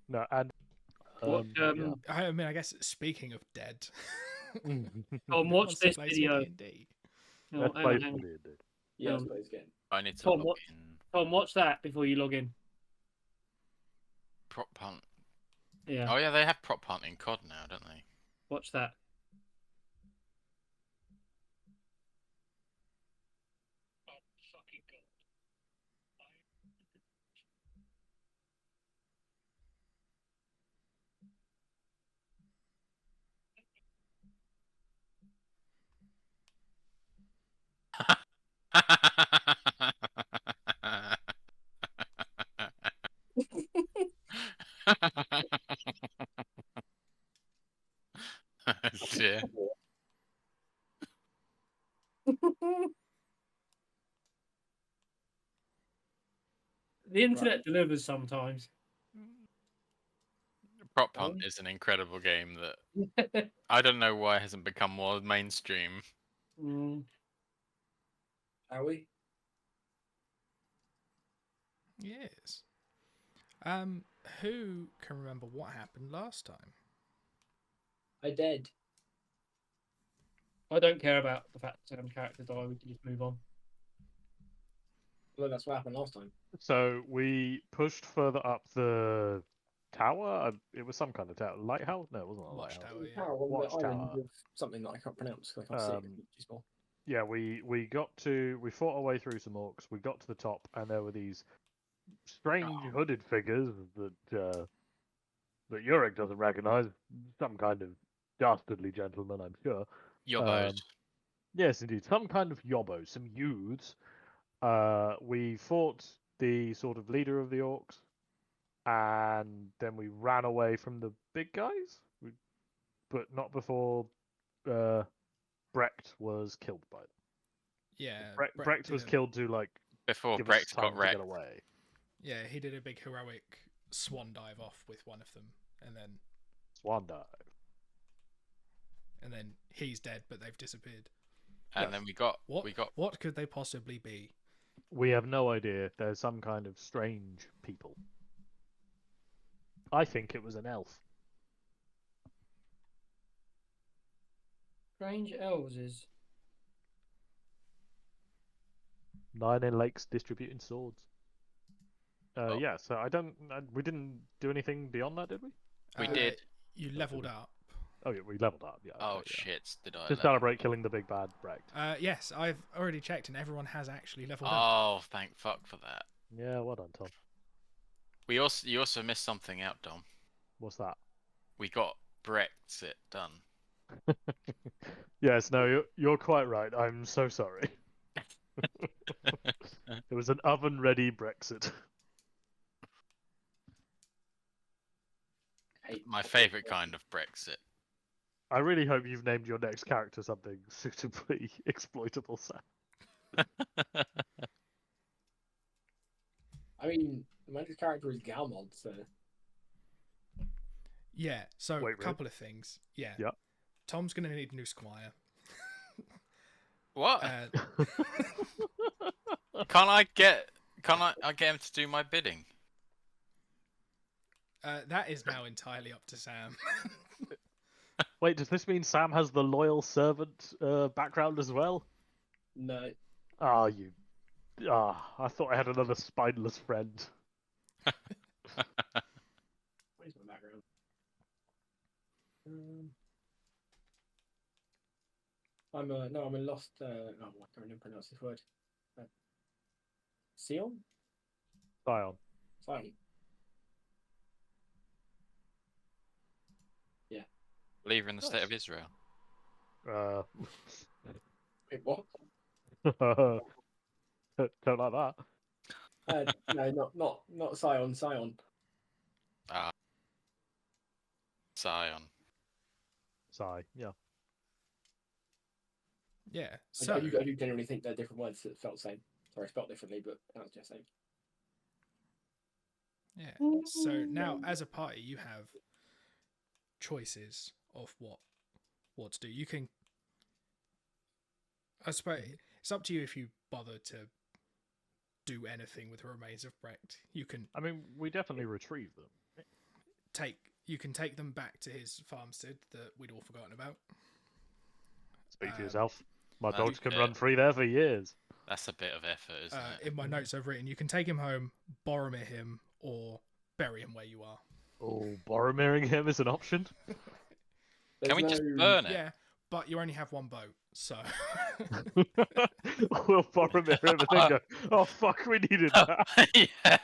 No, and Watch, yeah. I mean, I guess speaking of dead, Tom, who watch wants to this play some video. D&D? Oh, Let's hang play on, hang some on. D&D. Yeah, I Um, suppose again. I need to Tom, log what? in. Tom, watch that before you log in. Prop hunt. Yeah, Oh yeah, they have prop hunt in COD now, don't they? watch that. Dear. The internet delivers sometimes. Prop hunt is an incredible game that I don't know why it hasn't become more mainstream. Mm. Are we? Yes. Who can remember what happened last time? I did. I don't care about the fact characters die. We can just move on. Well, that's what happened last time. So we pushed further up the tower. It was some kind of tower. Lighthouse? No, it wasn't a lighthouse. Watchtower, yeah. Tower on the island Watchtower. with something that I can't pronounce because I can't see it. 'cause it's too small. Yeah, we fought our way through some orcs. We got to the top, and there were these strange hooded figures that Yorick doesn't recognize. Some kind of dastardly gentleman, I'm sure. Yobbos. Yes, indeed, some kind of yobbo, some youths. We fought the sort of leader of the orcs, and then we ran away from the big guys. But not before Brecht was killed by them. Yeah. Brecht was killed to like Before give us Brecht time got to wrecked. get away. Yeah, he did a big heroic swan dive off with one of them, and Swan dive. then he's dead, but they've disappeared. And then we got What could they possibly be? We have no idea. There's some kind of strange people. I think it was an elf. Strange elves is. 9 in lakes distributing swords. Yeah, so we didn't do anything beyond that, did we? We did. You leveled up. Oh yeah, we leveled up. Yeah. Oh okay, yeah. shit! Did I? To celebrate killing the big bad Brecht. Yes, I've already checked, and everyone has actually leveled up. Oh, thank fuck for that. Yeah, well done, Tom. You also missed something out, Dom. What's that? We got Brexit done. Yes, no, you're quite right. I'm so sorry. It was an oven-ready Brexit. My favourite kind of Brexit. I really hope you've named your next character something suitably exploitable, Sam. I mean, my next character is Galmod, so. Yeah, so Wait, a couple of things. Yeah. Yeah. Tom's going to need a new squire. What? Can't I get him to do my bidding? That is now entirely up to Sam. Wait, does this mean Sam has the loyal servant background as well? No. Ah, I thought I had another spineless friend. Where's my background? I'm a lost. I can't even pronounce this word. Sion? Sion. Sion. Yeah. Believer in the state of Israel. Wait, what? Don't like that. No, not Sion. Sion. Ah. Sion. Sigh. Yeah. Yeah. I So do genuinely think they're different words that felt the same. Sorry, spelled differently, but that's just the same. yeah. So now, as a party, you have choices of what to do. You can. I suppose it's up to you if you bother to do anything with the remains of Brecht. You can. I mean, we definitely retrieve them. take them back to his farmstead that we'd all forgotten about. Speak for yourself. My That's dogs can it. run free there for years. That's a bit of effort, isn't it? In my notes I've written, you can take him home, Boromir him, or bury him where you are. Oh, Boromiring him is an option. Can we just no- burn it? Yeah, but you only have one boat, so We'll Boromir him and then go, oh fuck, we needed that. Yeah.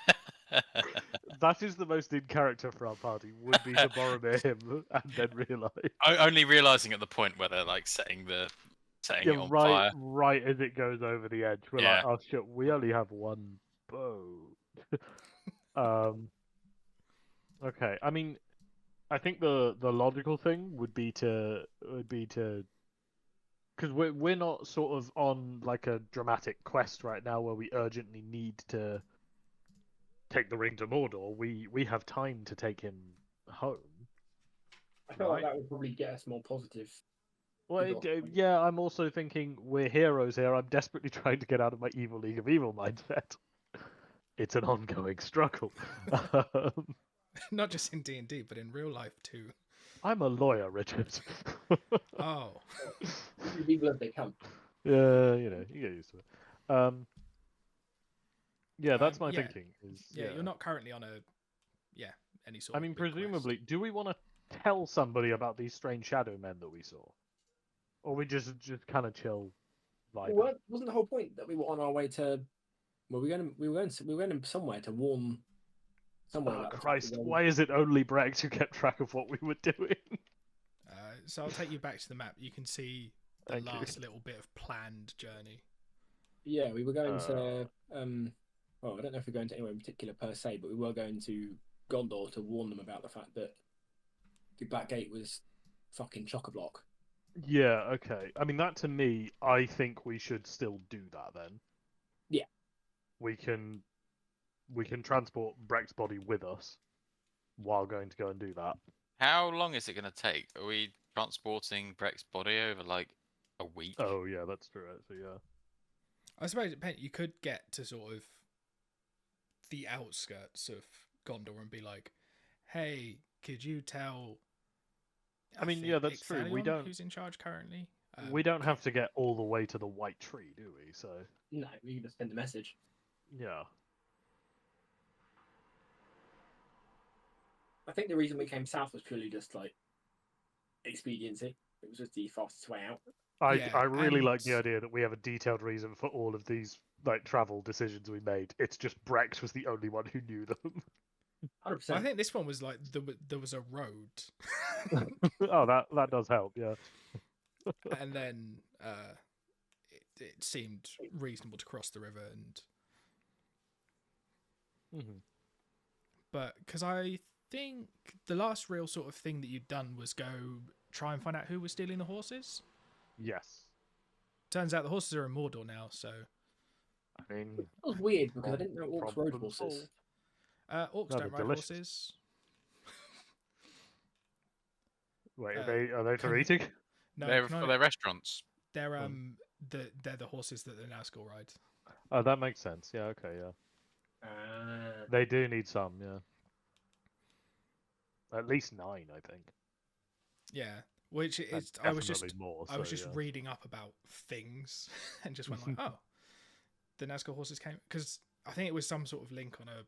That is the most in character for our party, would be to Boromir him and then realise. Only realizing at the point where they're like setting it on fire. Right as it goes over the edge. We're Yeah. like, oh shit, we only have one boat. Okay, I mean, I think the logical thing would be to because we're not sort of on like a dramatic quest right now where we urgently need to take the ring to Mordor. We have time to take him home. I feel like Right. that would probably get us more positive. Well, Sure. yeah, I'm also thinking we're heroes here. I'm desperately trying to get out of my evil League of Evil mindset. It's an ongoing struggle. not just in D&D, but in real life too. I'm a lawyer, Richard. Oh, People as they come. Yeah, you get used to it. Yeah, that's my yeah. thinking. yeah, you're not currently on any sort I of mean, big quest. presumably, do we want to tell somebody about these strange shadow men that we saw, or we just kind of chill? Well, wasn't the whole point that we were on our way to? Well, we were going somewhere to warn someone Oh, about the fact Christ, that they- why is it only Brex who kept track of what we were doing? So I'll take you back to the map. You can see the Thank you. last little bit of planned journey. Yeah, we were going to. Well, I don't know if we're going to anywhere in particular per se, but we were going to Gondor to warn them about the fact that the Black Gate was fucking chock-a-block. Yeah, okay. I mean, that to me, I think we should still do that then. Yeah. We can transport Breck's body with us while going to go and do that. How long is it going to take? Are we transporting Breck's body over like a week? Oh yeah, that's true. Actually, yeah. I suppose it depends. You could get to sort of the outskirts of Gondor and be like, "Hey, could you tell?" I mean, think yeah, that's true. We Ixalion, don't- Who's in charge currently? We don't have to get all the way to the White Tree, do we? So No, we can just send a message. yeah. I think the reason we came south was purely just like expediency. It was just the fastest way out. Yeah, I really like the and- idea that we have a detailed reason for all of these like travel decisions we made. It's just Brex was the only one who knew them. 100%. I think this one was like there was a road, Oh, that does help. Yeah. and then it seemed reasonable to cross the river, and but because I think the last real sort of thing that you'd done was go try and find out who was stealing the horses. Yes. Turns out the horses are in Mordor now, so I mean, That was weird because I didn't know orcs rode problem horses. orcs No, don't they're ride delicious. horses. wait, Uh, are they for can- eating? No, They're can I- for their restaurants. they're they're the horses that the Nazgul ride. Oh, that makes sense. Yeah. Okay. Yeah. They do need some. Yeah. At least 9, I think. Yeah, which is That's I was definitely just more. I was so, just yeah. reading up about things and just went like, oh, the Nazgul horses came because I think it was some sort of link on a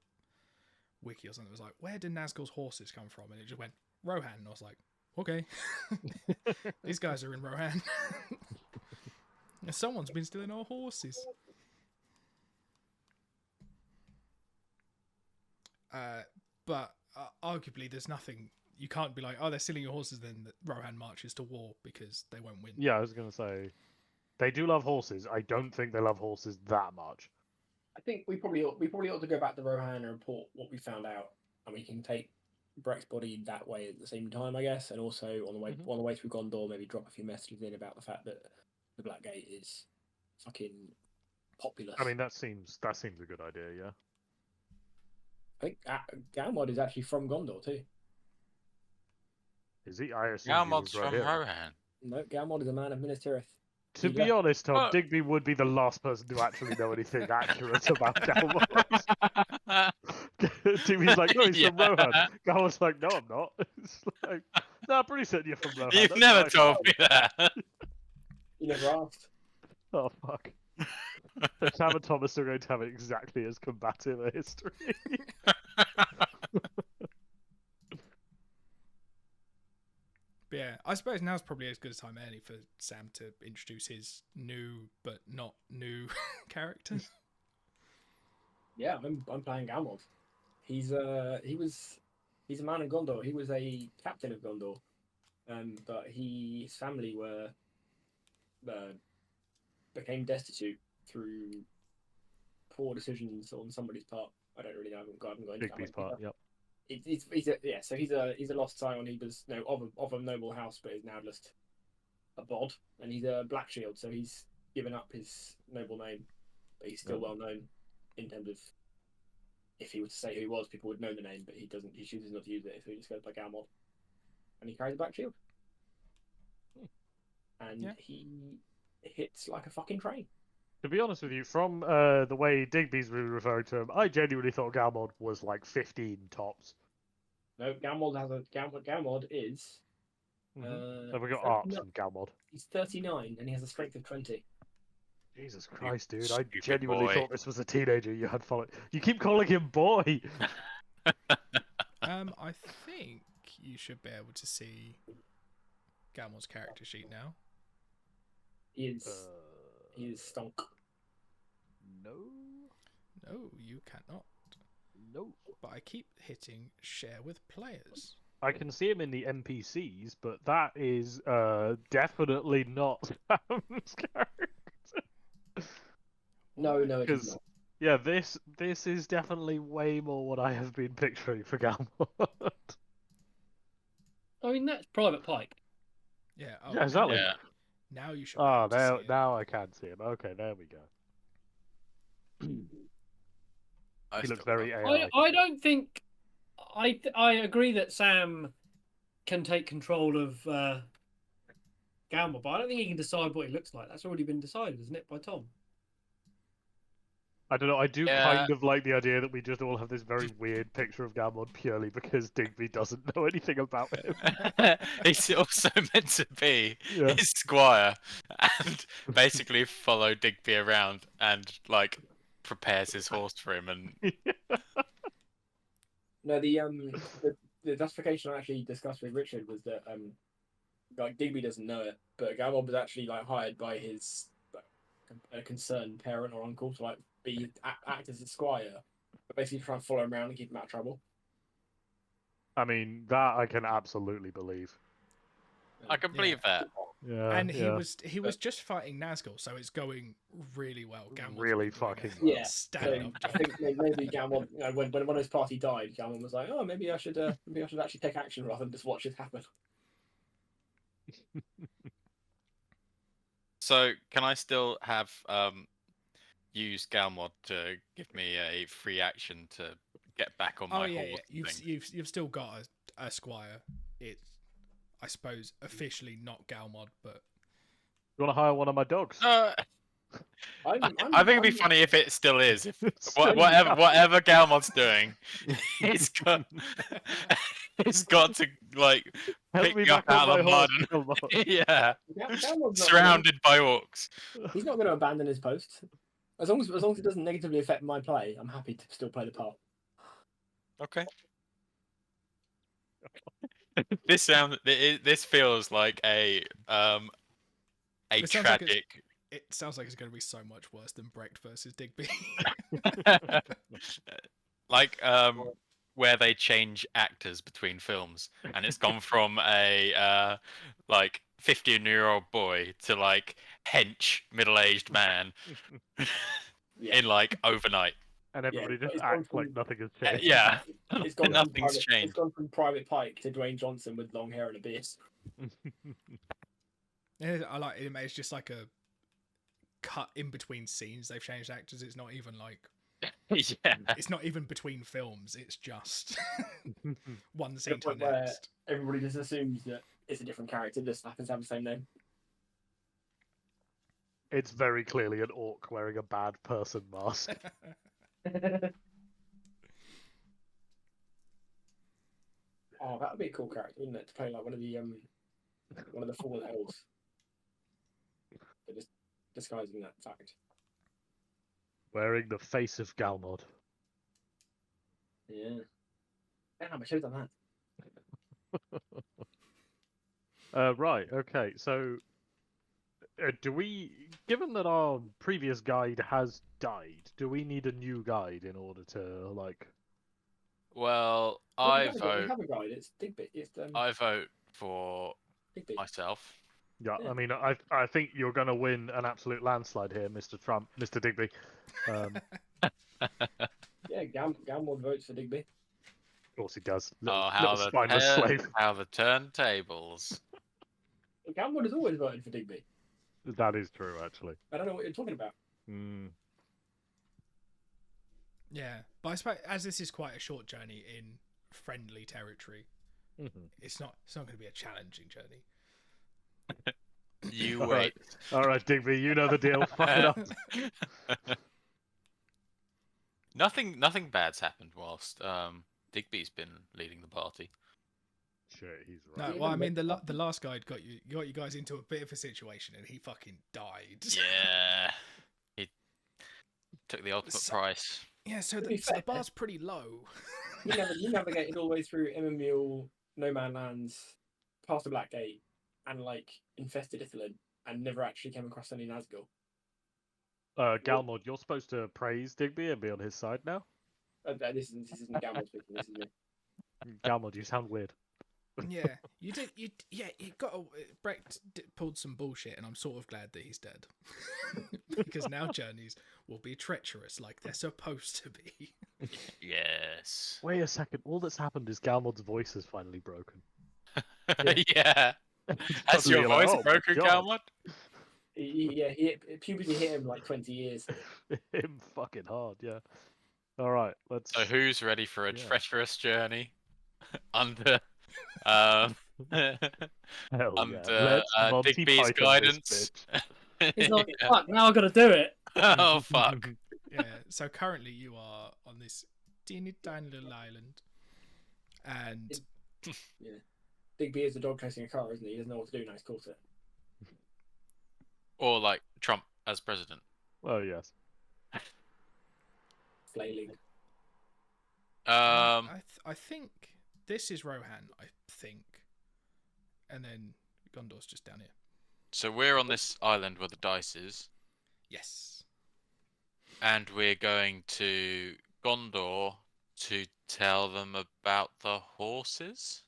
wiki or something. It was like, where did Nazgul's horses come from? And it just went Rohan, and I was like, okay, these guys are in Rohan. Someone's been stealing our horses. But arguably, there's nothing. You can't be like, oh, they're stealing your horses. Then Rohan marches to war because they won't win. Yeah, I was gonna say, they do love horses. I don't think they love horses that much. I think we probably ought to go back to Rohan and report what we found out, and we can take Breck's body that way at the same time, I guess. And also on the way through Gondor, maybe drop a few messages in about the fact that the Black Gate is fucking populous. I mean, that seems a good idea. Yeah. I think Galmod is actually from Gondor too. Is he? I assume he Galmod's was right from here. Rohan. No, Galmod is a man of Minas Tirith. To Yeah. be honest, Tom, Oh. Digby would be the last person to actually know anything accurate about Galmod. Timmy's like, no, he's from Yeah. Rohan. Galmod's like, no, I'm not. It's like, no, I'm pretty certain you're from Rohan. You've That's never nice." told me that. You never asked. Oh fuck. So Sam and Thomas are going to have exactly as combative a history. But yeah, I suppose now's probably as good a time as any for Sam to introduce his new but not new character. Yeah, I'm playing Galmod. He's a man of Gondor. He was a captain of Gondor, but his family were became destitute through poor decisions on somebody's part. I don't really know. I haven't gone into that Bigby's much part, detail. yep. So he's a lost scion. He was of a noble house, but is now just a bod, and he's a Black Shield. So he's given up his noble name, but he's still well known in terms of. If he were to say who he was, people would know the name, but he doesn't. He chooses not to use it, so he just goes by Galmod, and he carries a Black Shield, and he hits like a fucking train. To be honest with you, from the way Digby's referring to him, I genuinely thought Galmod was like 15 tops. No, Galmod is. Have we got arts from Galmod? He's 39 and he has a strength of 20. Jesus Christ, dude! I stupid genuinely boy. thought this was a teenager you had followed. You keep calling him boy. I think you should be able to see Galmod's character sheet now. He is stonk. No. No, you cannot. No. But I keep hitting share with players. I can see him in the NPCs, but that is definitely not Sam's character. No, it is Because not. yeah, this is definitely way more what I have been picturing for Galmod. I mean, that's Private Pike. Yeah. Oh, Yeah, exactly. Yeah. Now you should. Be Ah, able to there see it. now I can see him. Okay, there we go. I He looks still very don't- AI. I don't think. I agree that Sam can take control of Galmod, but I don't think he can decide what he looks like. That's already been decided, isn't it, by Tom? I don't know. I do Yeah. kind of like the idea that we just all have this very weird picture of Galmod purely because Digby doesn't know anything about him. He's also meant to be Yeah. his squire and basically follow Digby around and like prepares his horse for him and No, the justification I actually discussed with Richard was that like Digby doesn't know it, but Galmod was actually like hired by his a concerned parent or uncle to like act as a squire, but basically try and follow him around and keep him out of trouble. I mean, that I can absolutely believe. I can believe that. Yeah. And yeah. he was just fighting Nazgul, so it's going really well. Galmod's Really been doing fucking a well. Yeah, stand-up I job. think maybe Galmod, when his party died, Galmod was like, "Oh, maybe I should actually take action rather than just watch it happen." So can I still have use Galmod to give me a free action to get back on my horse? You've still got a squire. It's, I suppose, officially not Galmod, but You want to hire one of my dogs? I think it'd be funny if it still is. If Still whatever Galmod's doing, he's got to like Help pick me me up back on out of the my mud. horse, And, yeah, Galmod's not surrounded by orcs. He's not going to abandon his post. As long as it doesn't negatively affect my play, I'm happy to still play the part. Okay. This feels like a It sounds like tragic. it sounds like it's going to be so much worse than Brecht versus Digby. Like where they change actors between films, and it's gone from a like 15-year-old boy to like hench middle-aged man Yeah. in like overnight. And everybody but just it's gone acts like from- nothing has changed. Yeah, It's gone nothing's It's changed. gone from Private Pike to Dwayne Johnson with long hair and a beard. Yeah, I like it. It's just like a cut in between scenes. They've changed actors. It's not even like Yeah. it's not even between films. It's just one To the scene to the point where next. everybody just assumes that it's a different character, just happens to have the same name. It's very clearly an orc wearing a bad person mask. Oh, that would be a cool character, wouldn't it? To play like one of the fallen elves. But just disguising that fact. Wearing the face of Galmod. Yeah. Damn, I should have done Right, okay, so do we, given that our previous guide has died, do we need a new guide in order to, like... Well, that. I We vote. have a guide. It's Digby. It's I vote for Digby. myself. Yeah, Yeah. I mean, I think you're going to win an absolute landslide here, Mr. Trump, Mr. Digby. Yeah, Gamble votes for Digby. Of course he does. Oh, Little spineless slave. how the turntables. Gamble has always voted for Digby. That is true, actually. I don't know what you're talking about. Mm. Yeah, but I suppose as this is quite a short journey in friendly territory, Mm-hmm. it's not going to be a challenging journey. You All wait. All right, Digby, you know the deal. Fuck it up. Nothing bad's happened whilst Digby's been leading the party. Shit, he's No, right. well, I mean the last guide got you guys into a bit of a situation, and he fucking died. Yeah, he took the ultimate price. Yeah, so To be the fair- bar's pretty low. You navigated all the way through Emmermule, No Man Lands, past the Black Gate, and like infested Ithilien, and never actually came across any Nazgul. Galmod, you're supposed to praise Digby and be on his side now. This isn't Gamble speaking. This is me. Galmod, you sound weird. Yeah, you did. You got Brecht pulled some bullshit, and I'm sort of glad that he's dead because now journeys will be treacherous like they're supposed to be. Yes. Wait a second. All that's happened is Galmod's voice has finally broken. Yeah. Has your Suddenly you're like, voice "Oh my broken, God." Galmod? Puberty hit him like 20 years. Him fucking hard, yeah. All right, let's. So who's ready for a Yeah. treacherous journey under under Hell yeah. Let's Monty Digby's Python guidance? this He's like, fuck, now I've got to do it. Oh bitch. fuck. Yeah. So currently you are on this teeny tiny little island, and Digby is the dog chasing a car, isn't he? He doesn't know what to do now. He's caught it. Or like Trump as president. Oh yes. Flailing. Um, I think this is Rohan. I think, and then Gondor's just down here. so we're on this island where the dice is, Yes. and we're going to Gondor to tell them about the horses.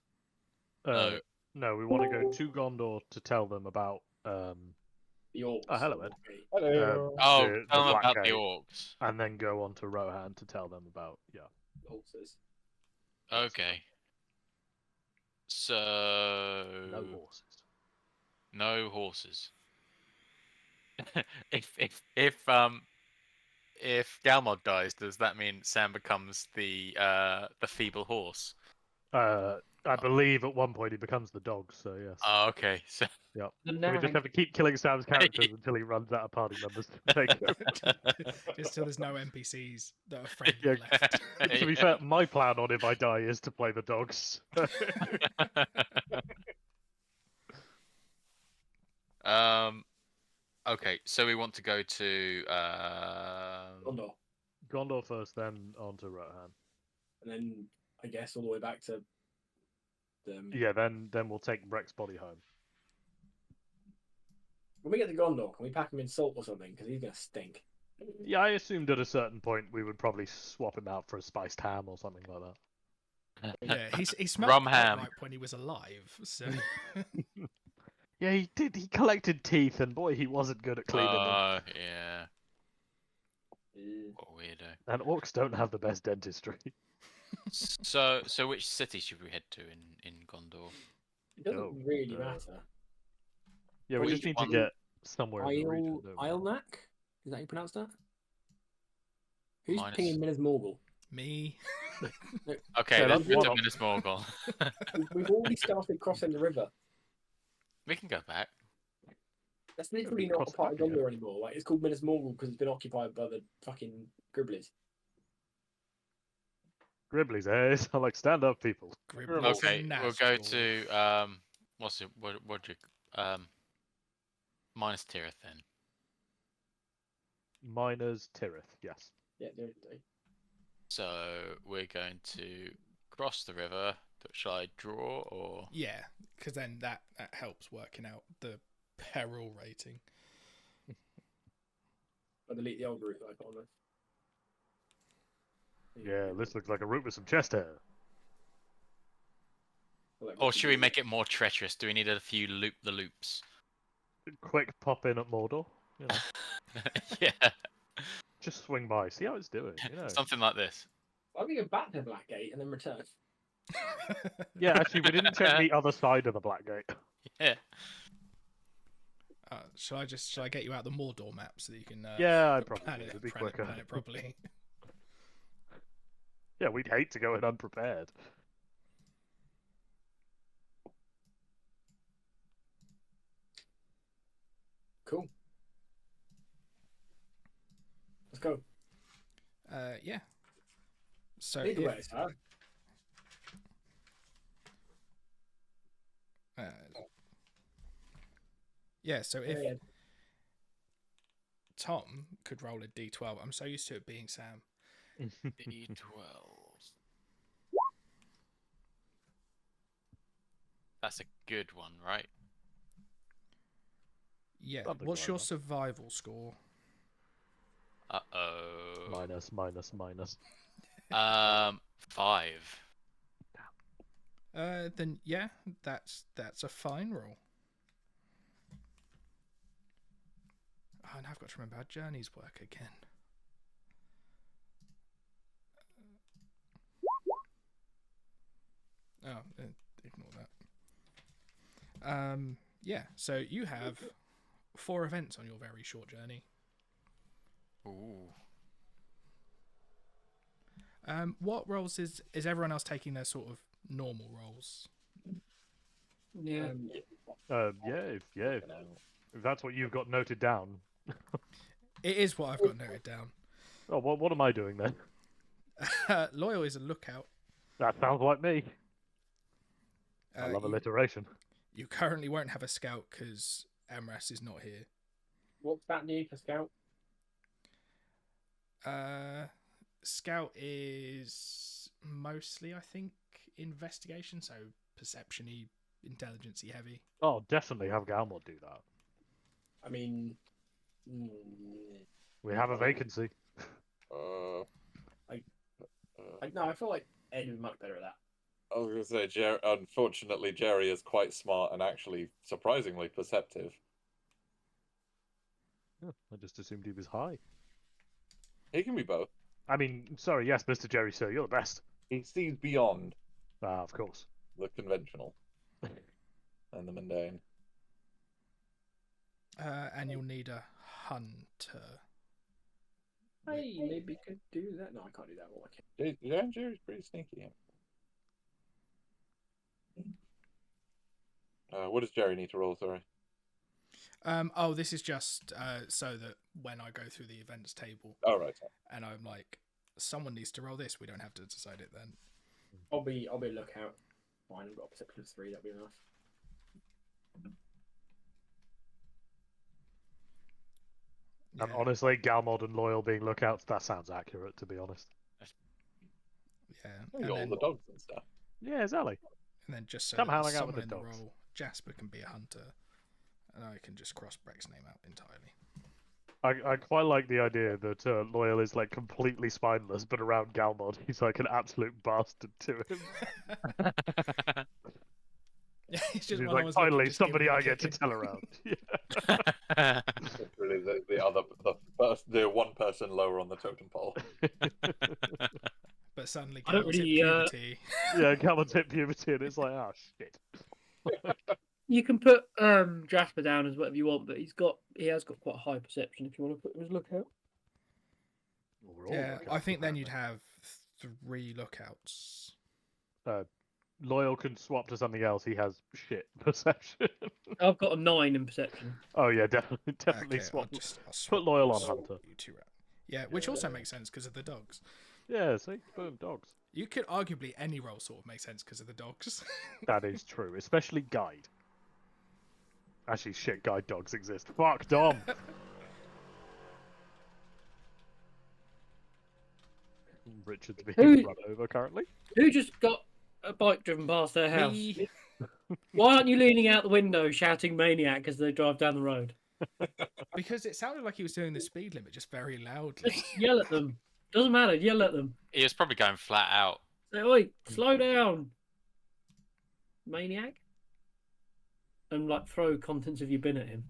No. No, we want to go to Gondor to tell them about The orcs. Oh, hello, Ed. Hello. Oh, the tell them Black about the Gate. orcs. and then go on to Rohan to tell them about Horses. Okay. So no horses. no horses. If Galmod dies, does that mean Sam becomes the feeble horse? I believe at one point he becomes the dog, so yes. Oh, okay. So Yeah. The So we just nag. have to keep killing Sam's characters until he runs out of party members to take over. Just till there's no NPCs that are friendly Yeah. left. To be fair, my plan on if I die is to play the dogs. Okay, so we want to go to Gondor. Gondor first, then on to Rohan. And then, I guess, all the way back to the... Yeah, then we'll take Brecht's body home. When we get to Gondor, can we pack him in salt or something? Because he's going to stink. Yeah, I assumed at a certain point we would probably swap him out for a spiced ham or something like that. Yeah, he smelled Rum quite ham. ripe when he was alive. So Yeah, he did. He collected teeth, and boy, he wasn't good at cleaning them. Yeah. Eh. What a weirdo. And orcs don't have the best dentistry. So which city should we head to in Gondor? It doesn't Oh, really uh, matter. Yeah, we Well, just need each to one- get somewhere in the region. don't we? Islnak? Is that how you pronounce that? Who's Minus- pinging Minas Morgul? me, Okay, Yeah, let's that's go one to option. Minas Morgul. We've already started crossing the river. We can go back. That's literally we not cross a part of it up, yeah. Gondor anymore. Like, it's called Minas Morgul because it's been occupied by the fucking Gribblies. Griblies, eh? So like stand up people. Gribbles Okay, and we'll go Nazgul. to what's it? What do you minus Tirith then? Miners Tirith, yes. Yeah, there. So we're going to cross the river. Shall I draw or? Yeah, because then that helps working out the peril rating. I'll delete the old route that I got on this. Yeah, this looks like a route with some chest hair. Or should we make it more treacherous? Do we need a few loop the loops? Quick pop in at Mordor, you know. Yeah, Just swing by, see how it's doing, you know. something like this. Why don't we go back to Blackgate and then return? Yeah, actually, we didn't check the other side of the Black Gate. Yeah. Shall I get you out the Mordor map so that you can? Yeah, I'd probably plan do. it, It'd be plan it- quicker. plan it properly. Yeah, we'd hate to go in unprepared. Cool. Let's go. Yeah. So Either if, way, sir. yeah, so if Yeah. Tom could roll a d12, I'm so used to it being Sam. D12. That's a good one, right? Yeah. Something What's like your that. survival score? Uh-oh. Minus. 5. Then yeah, that's a fine roll. Oh, and I've got to remember how journeys work again. Oh, ignore that. Yeah. So you have 4 events on your very short journey. Ooh. What roles is everyone else taking their sort of normal roles? Yeah. If that's what you've got noted down. It is what I've got noted down. Oh, what am I doing then? Loyal is a lookout. That sounds like me. I love You, alliteration. you currently won't have a scout because Amras is not here. What's that new for Scout? Scout is mostly, I think, investigation, so perception-y, intelligence-y heavy. Oh, definitely have Galmod do that. I mean, We have a vacancy. no, I feel like Ed would be much better at that. I was going to say, unfortunately, Jerry is quite smart and actually surprisingly perceptive. Yeah, I just assumed he was high. He can be both. I mean, sorry, yes, Mr. Jerry, sir, you're the best. He sees beyond Ah, of course. the conventional and the mundane. And you'll need a hunter. Hey, maybe we could do that. No, I can't do that. Well, I can. Yeah, Jerry's pretty sneaky. What does Jerry need to roll, sorry? Oh, this is just so that when I go through the events table Oh, right. and I'm like, someone needs to roll this, we don't have to decide it then. I'll be a lookout. Fine, I've got a perception of 3. That'll be enough. And Yeah. honestly, Galmod and Loyal being lookouts, that sounds accurate, to be honest. Yeah. You And got all then, the dogs and stuff. Yeah, exactly. and then just so Come that hang there's out with someone the in the dogs. role, Jasper can be a hunter, and I can just cross Breck's name out entirely. I quite like the idea that Loyal is like completely spineless, but around Galmod, he's like an absolute bastard to him. Yeah, it's He's just when I like, was looking, finally, just give somebody him a I get to kick tell around. Yeah. Literally, the one person lower on the totem pole. But suddenly I don't Galmod's hit really, puberty. Yeah, Galmod's hit puberty, and it's like, oh shit. You can put Jasper down as whatever you want, but he has got quite a high perception if you want to put him as lookout. We're all Yeah, lookouts, I think then you'd apparently. have 3 lookouts. Loyal can swap to something else. He has shit perception. I've got a 9 in perception. Oh yeah, definitely Okay, swap. I'll swap Loyal on swap Hunter. you 2 round. Yeah, which also makes sense because of the dogs. Yeah, see, boom, dogs. You could arguably any roll sort of make sense because of the dogs. That is true, especially guide. Actually, shit, guide dogs exist. Fuck, Dom! Richard's being run over currently. Who just got a bike driven past their house? Me. Why aren't you leaning out the window shouting maniac as they drive down the road? Because it sounded like he was doing the speed limit just very loudly. Just yell at them. Doesn't matter, yell at them. He was probably going flat out. Say, oi, slow down, maniac. And like throw contents of your bin at him.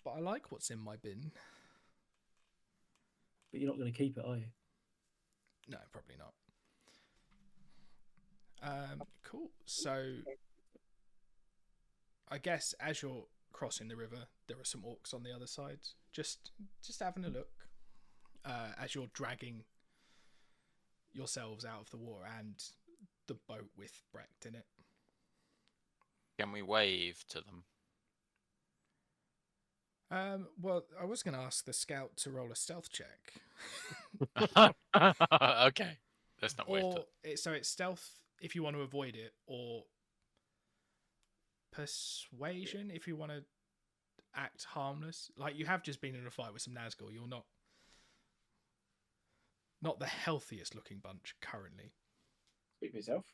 But I like what's in my bin. But you're not going to keep it, are you? No, probably not. Cool. So, I guess as you're crossing the river, there are some orcs on the other side. Just having a look as you're dragging yourselves out of the water and the boat with Brecht in it. Can we wave to them? Well, I was going to ask the scout to roll a stealth check. Okay. Let's not wave to So it's stealth if you want to avoid it, or persuasion if you want to act harmless. Like, you have just been in a fight with some Nazgul. You're not the healthiest looking bunch currently. Speak for yourself.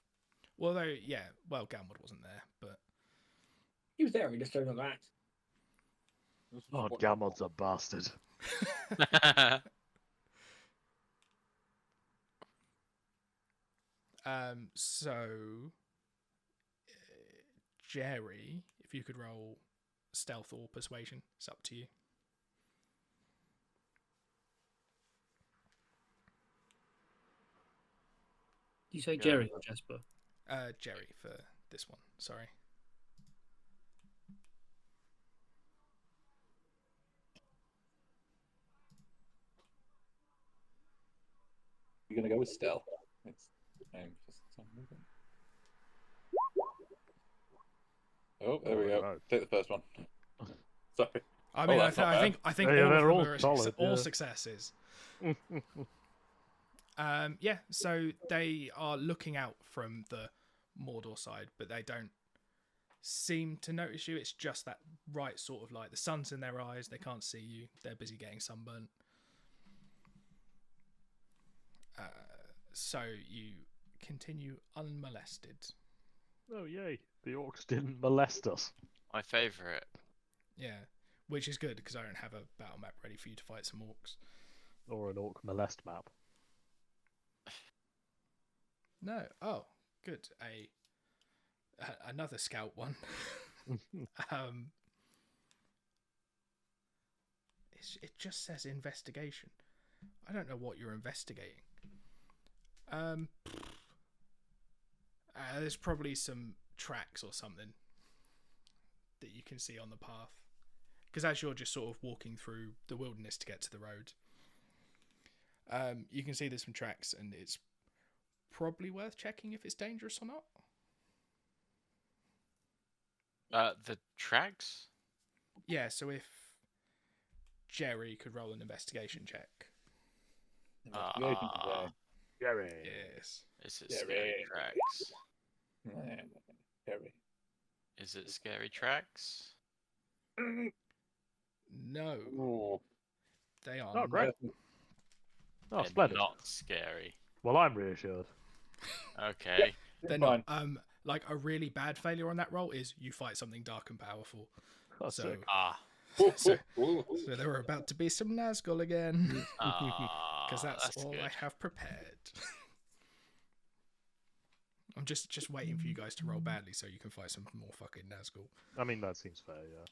Well, though, yeah. Well, Galmod wasn't there, but He was there. He just chose not to act. Oh, Gamod's a bastard. So Jerry, if you could roll stealth or persuasion, it's up to you. Did you say Jerry or Jasper? Jerry for this one. Sorry. You're gonna go with stealth. It's for some reason. Oh, there we go. Right. Take the first one. Sorry. I mean, that's not bad. I think Yeah, all they're of all them are solid, all yeah. successes. Yeah, so they are looking out from the Mordor side, but they don't seem to notice you. It's just that right sort of light. The sun's in their eyes. They can't see you. They're busy getting sunburnt. So you continue unmolested. Oh, yay. The orcs didn't molest us. My favourite. Yeah, which is good because I don't have a battle map ready for you to fight some orcs. Or an orc molest map. No. Oh, good. Another scout one. It just says investigation. I don't know what you're investigating. There's probably some tracks or something that you can see on the path. Because as you're just sort of walking through the wilderness to get to the road, you can see there's some tracks, and it's probably worth checking if it's dangerous or not. The tracks? Yeah, so if Jerry could roll an investigation check. Investigation check. Jerry. Yes. Is it Yeah, scary right. tracks? Harry. Is it scary tracks? No, Ooh. they are Oh, great. not. Oh, They're splendid. not scary. Well, I'm reassured. Okay. They're Fine. not. Like a really bad failure on that roll is you fight something dark and powerful. That's So, sick. so, Ooh. so there are about to be some Nazgul again. Because that's all good. I have prepared. I'm just waiting for you guys to roll badly so you can fight some more fucking Nazgul. I mean, that seems fair, yeah.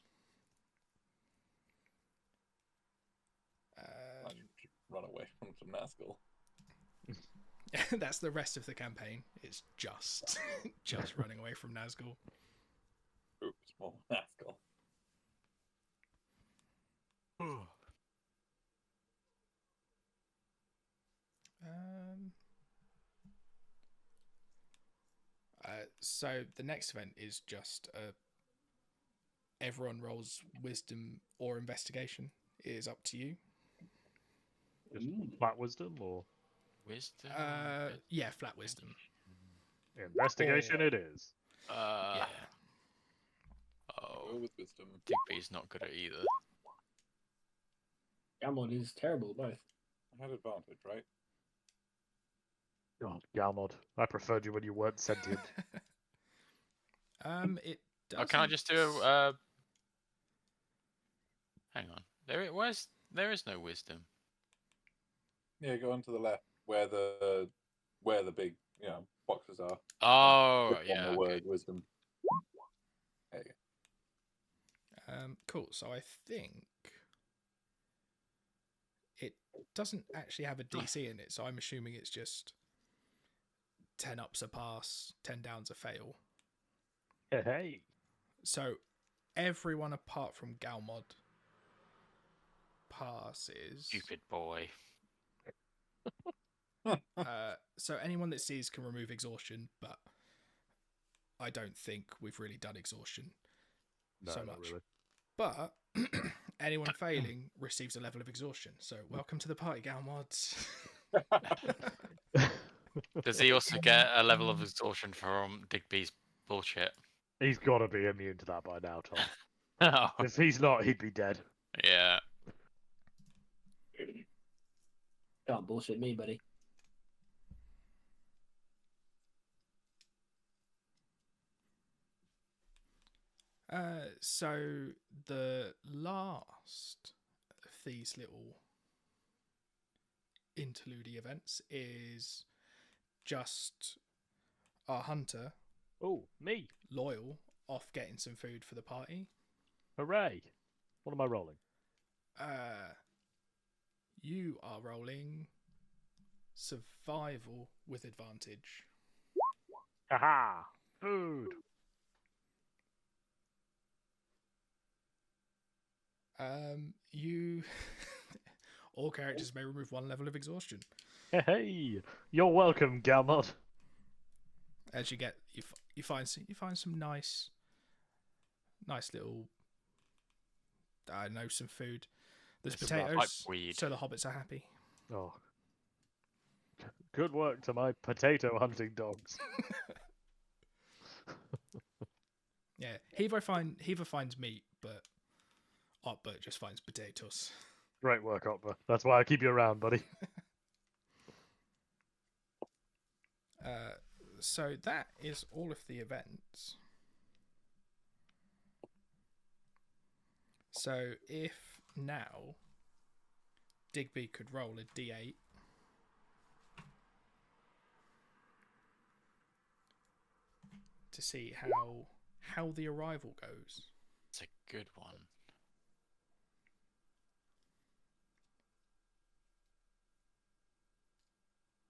Run away from some Nazgul. That's the rest of the campaign. It's just running away from Nazgul. Ooh, small Nazgul. So the next event is just everyone rolls wisdom or investigation. It is up to you. Just flat wisdom, or Wisdom. Yeah, flat wisdom. Investigation it is. Yeah. Go Oh, with wisdom. Digby's not good at either. Gamon is terrible at both. I had advantage, right? God, Galmod. I preferred you when you weren't sentient. It Oh, can I doesn't. just do hang on. There is no wisdom. Yeah, go on to the left where the big boxes are. Oh, Click on yeah. the Okay. word wisdom. There you go. Cool. So I think it doesn't actually have a DC in it. So I'm assuming it's just 10 ups a pass, 10 downs a fail. Hey. So everyone apart from Galmod passes. Stupid boy. So anyone that sees can remove exhaustion, but I don't think we've really done exhaustion No, so not much. really. But anyone failing receives a level of exhaustion. So welcome to the party, Galmods. Does he also get a level of exhaustion from Digby's bullshit? He's got to be immune to that by now, Tom. Oh, If he's not, he'd be dead. yeah. Can't bullshit me, buddy. So the last of these little interlude events is just our hunter, Oh, me. Loyal, off getting some food for the party. Hooray. What am I rolling? You are rolling survival with advantage. Haha. Food. You all characters may remove one level of exhaustion Hey. You're welcome, Galmod. as you get you find some nice little, I don't know, some food. There's This smells potatoes, like weed. so the hobbits are happy. Oh. Good work to my potato hunting dogs. Yeah, Heaver finds meat, but Otbert just finds potatoes. Great work, Opera. That's why I keep you around, buddy. So that is all of the events. So if now Digby could roll a d8 to see how the arrival goes. It's a good one.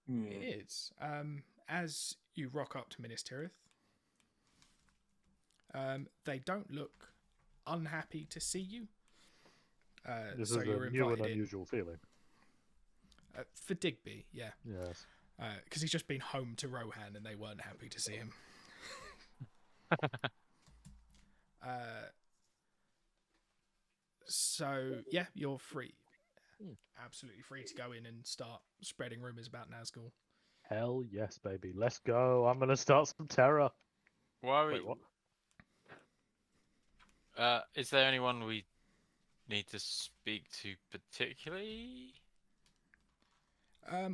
It is. As you rock up to Minas Tirith, they don't look unhappy to see you. This so is you're a new and invited in. unusual feeling. For Digby, yeah. Yes. Because he's just been home to Rohan and they weren't happy to see him. So, yeah, you're free. Absolutely free to go in and start spreading rumours about Nazgul. Hell yes, baby. Let's go. I'm gonna start some terror. Why are we? Wait, what? Is there anyone we need to speak to particularly? I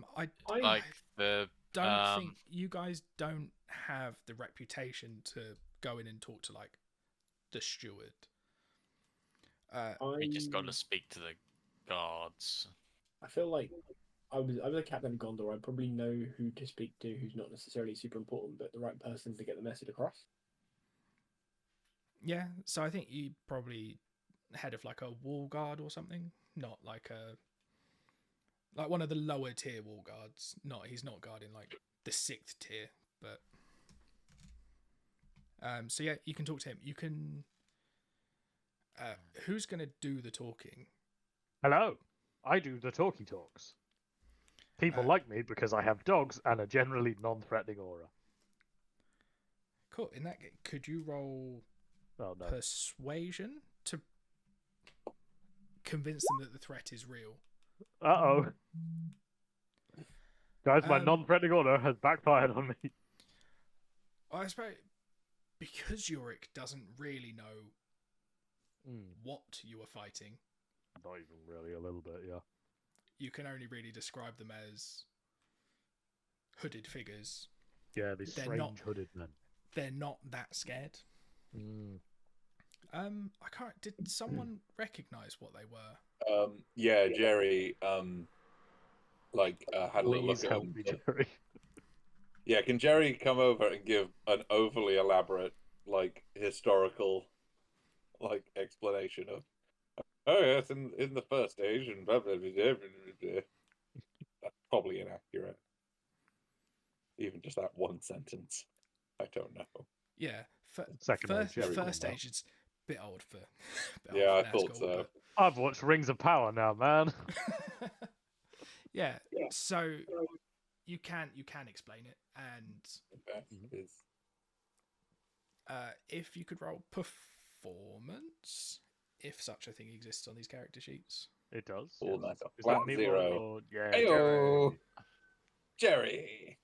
Like the don't think you guys don't have the reputation to go in and talk to like the steward. we just got to speak to the guards. I feel like I was a captain of Gondor. I probably know who to speak to, who's not necessarily super important, but the right person to get the message across. Yeah, so I think you probably head of like a wall guard or something, not like one of the lower tier wall guards. He's not guarding like the 6th tier, but so yeah, you can talk to him. You can who's going to do the talking? Hello. I do the talkie talks. People like me because I have dogs and a generally non-threatening aura. Cool. In that case, could you roll Oh no. persuasion to convince them that the threat is real? Uh-oh. Guys, my non-threatening order has backfired on me. I suppose because Yorick doesn't really know what you are fighting. Not even really, a little bit, yeah. You can only really describe them as hooded figures. Yeah, these strange hooded men. They're not that scared. I can't. Did someone recognize what they were? Yeah, Jerry. Had a little look at help them. me, Jerry. Yeah, can Jerry come over and give an overly elaborate, historical, explanation of? Oh yes, in the first age, and blah, blah, blah, blah, blah, blah. That's probably inaccurate. Even just that one sentence, I don't know. Yeah, first age is a bit old for. Yeah, I thought so. But... I've watched Rings of Power now, man. Yeah, so you can explain it, and Okay. if you could roll performance, if such a thing exists on these character sheets. It does. Oh, yes. that's a Is flat that me 0. or... Yeah, Heyo! Jerry.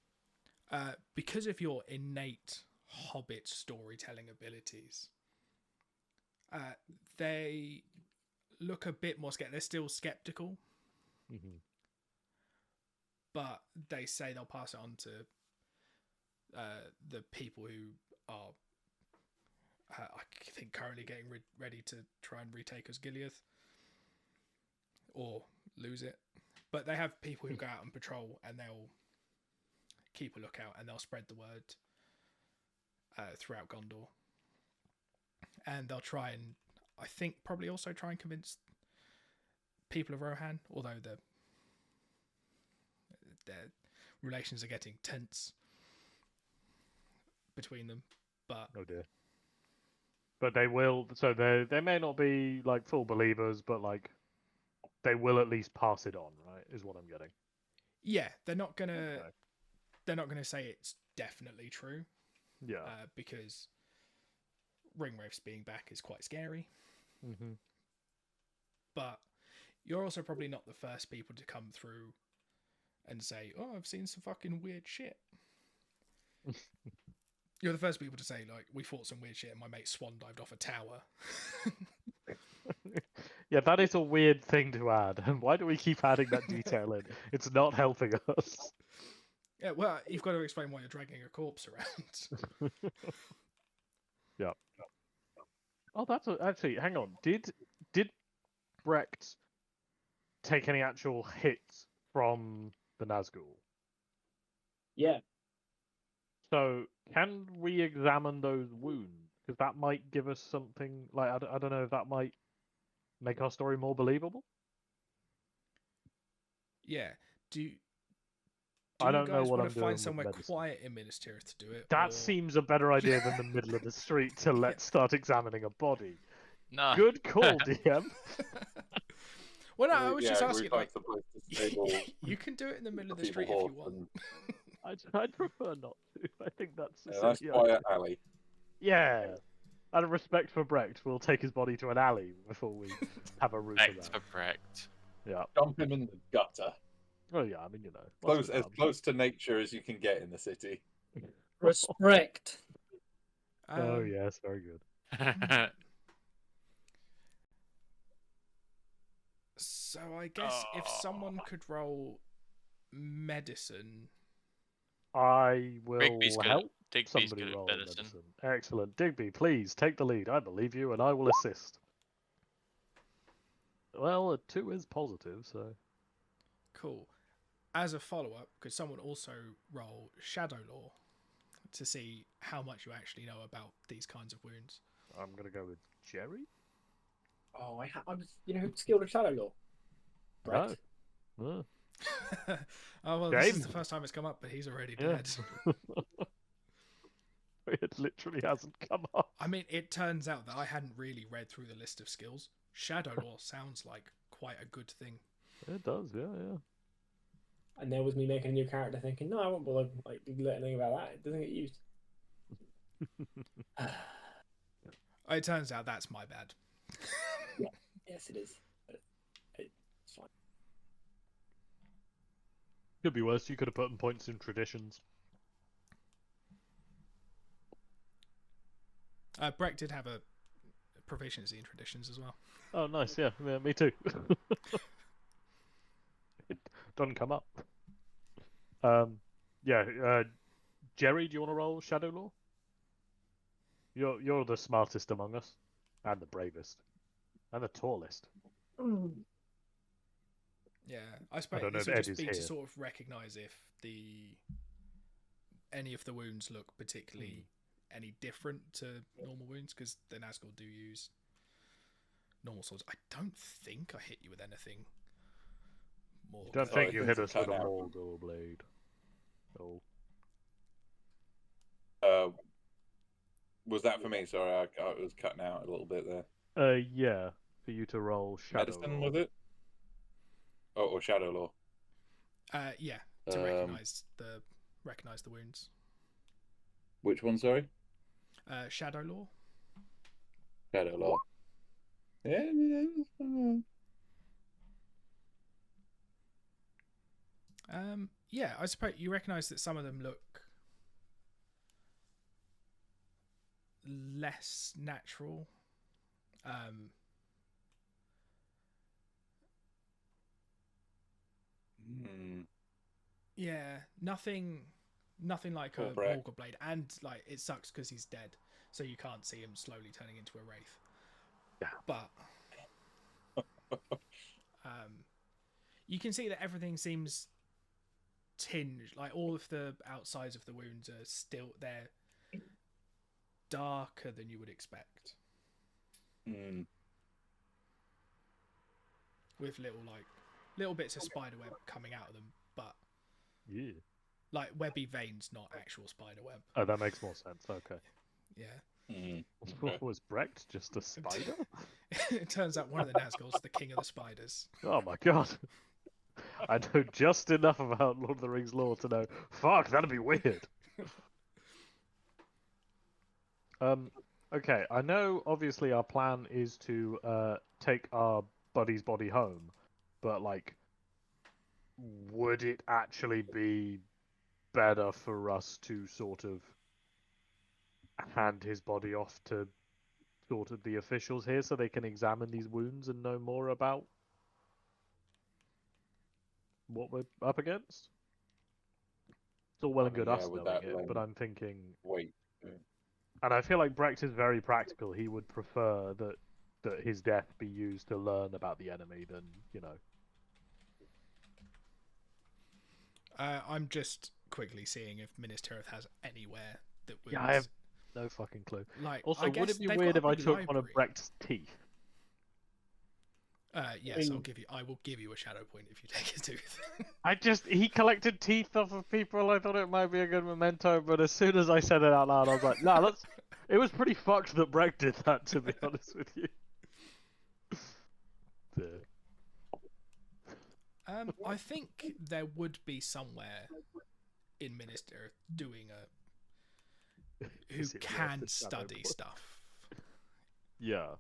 Because of your innate Hobbit storytelling abilities, they look a bit more scared. They're still skeptical, but they say they'll pass it on to the people who are, I think, currently getting ready to try and retake Osgiliath or lose it. But they have people who go out and patrol, and they'll keep a lookout, and they'll spread the word throughout Gondor. And they'll try and, I think, probably also try and convince people of Rohan, although their relations are getting tense between them. But oh dear. But they will. So they may not be full believers, but they will at least pass it on, right? Is what I'm getting. Yeah, they're not gonna say it's definitely true. Yeah. Because Ringwraiths being back is quite scary. But you're also probably not the first people to come through and say, "Oh, I've seen some fucking weird shit." You're the first people to say, we fought some weird shit and my mate swan dived off a tower. Yeah, that is a weird thing to add. And why do we keep adding that detail in? It's not helping us. Yeah, well, you've got to explain why you're dragging a corpse around. Yeah. Oh, actually, hang on. Did Brecht take any actual hits from the Nazgul? Yeah. So, can we examine those wounds? Because that might give us something. I don't know if that might make our story more believable. Yeah. Do I don't know what want I'm to doing find with somewhere medicine. quiet in Minas Tirith to do it? That seems a better idea than the middle of the street to let's start examining a body. No. Good call, DM. Well, no, I was just we asking. find some place to stable You can do it in the middle of the people street if you horse want. I'd prefer not to. I think that's a a nice silly quiet idea. alley. Yeah. Out of respect for Brecht, we'll take his body to an alley before we have a route Thanks around. for Brecht. Yeah. Dump him in the gutter. Well, yeah, I mean, what's As close to nature as you can get in the city. Respect. Oh, yes, very good. So I guess if someone could roll medicine, I will Digby's good. help Digby's somebody good at roll medicine. Excellent. Digby, please take the lead. I believe you, and I will assist. Well, a 2 is positive, so... cool. As a follow-up, could someone also roll Shadow Law to see how much you actually know about these kinds of wounds? I'm going to go with Jerry? Oh, I was, who's skilled at Shadow Law? Brett. No. Oh, well, this is the first time it's come up, but he's already dead. It literally hasn't come up. I mean, it turns out that I hadn't really read through the list of skills. Shadow Law sounds like quite a good thing. It does, yeah. And there was me making a new character thinking, no, I won't bother learning about that. It doesn't get used. It turns out that's my bad. Yeah. Yes, it is. But it's fine. Could be worse. You could have put points in traditions. Breck did have a proficiency in traditions as well. Oh, nice. Yeah, me too. It doesn't come up. Yeah. Jerry, do you want to roll Shadow Law? You're the smartest among us, and the bravest, and the tallest. Yeah, I suppose don't know this if would Ed just is be to here. sort of recognise if any of the wounds look particularly any different to normal wounds, because the Nazgul do use normal swords. I don't think I hit you with anything more. Don't Sorry, think you things hit are us with a cut out. Morgul blade. Oh. Was that for me? Sorry, I was cutting out a little bit there. Yeah, for you to roll Shadow Medicine, Law. was it? Oh, or Shadow Law. Yeah, to recognise the wounds. Which one, sorry? Shadow Law. Shadow Law. Yeah. Yeah, I suppose you recognise that some of them look less natural. Yeah, nothing like a Breck. Morgul blade, and like it sucks because he's dead, so you can't see him slowly turning into a wraith. Yeah. But you can see that everything seems tinged, like all of the outsides of the wounds are still there, darker than you would expect, with little bits of spider web coming out of them, but Yeah. like webby veins, not actual spider web. Oh, that makes more sense. Okay. Yeah. Was Brecht just a spider? It turns out one of the Nazgul's the king of the spiders. Oh my god. I know just enough about Lord of the Rings lore to know. Fuck, that'd be weird. Okay, I know obviously our plan is to take our buddy's body home, but like, would it actually be better for us to sort of hand his body off to sort of the officials here so they can examine these wounds and know more about what we're up against? It's all well and good us with knowing that it, but lens. I'm thinking... Wait. And I feel like Brecht is very practical. He would prefer that his death be used to learn about the enemy than, you know... I'm just quickly seeing if Minas Tirith has anywhere that would... Yeah, I have no fucking clue. Like, Also, I would guess it be they've weird got if a I big took one of library. Brecht's teeth? Yes, I mean- I will give you a shadow point if you take his tooth. He collected teeth off of people. I thought it might be a good memento, but as soon as I said it out loud, I was like, nah, it was pretty fucked that Brecht did that, to be honest with you. I think there would be somewhere in Minas Tirith doing who Is it worth can the shadow study point? stuff. Yeah.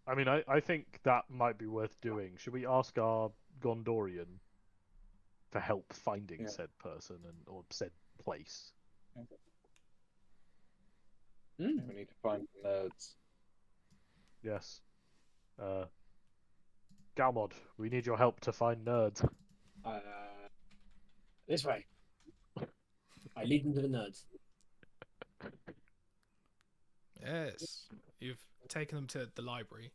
I mean, I think that might be worth doing. Should we ask our Gondorian for help finding said person or said place? We need to find nerds. Yes. Galmod, we need your help to find nerds. This way. I lead them to the nerds. Yes, you've taken them to the library.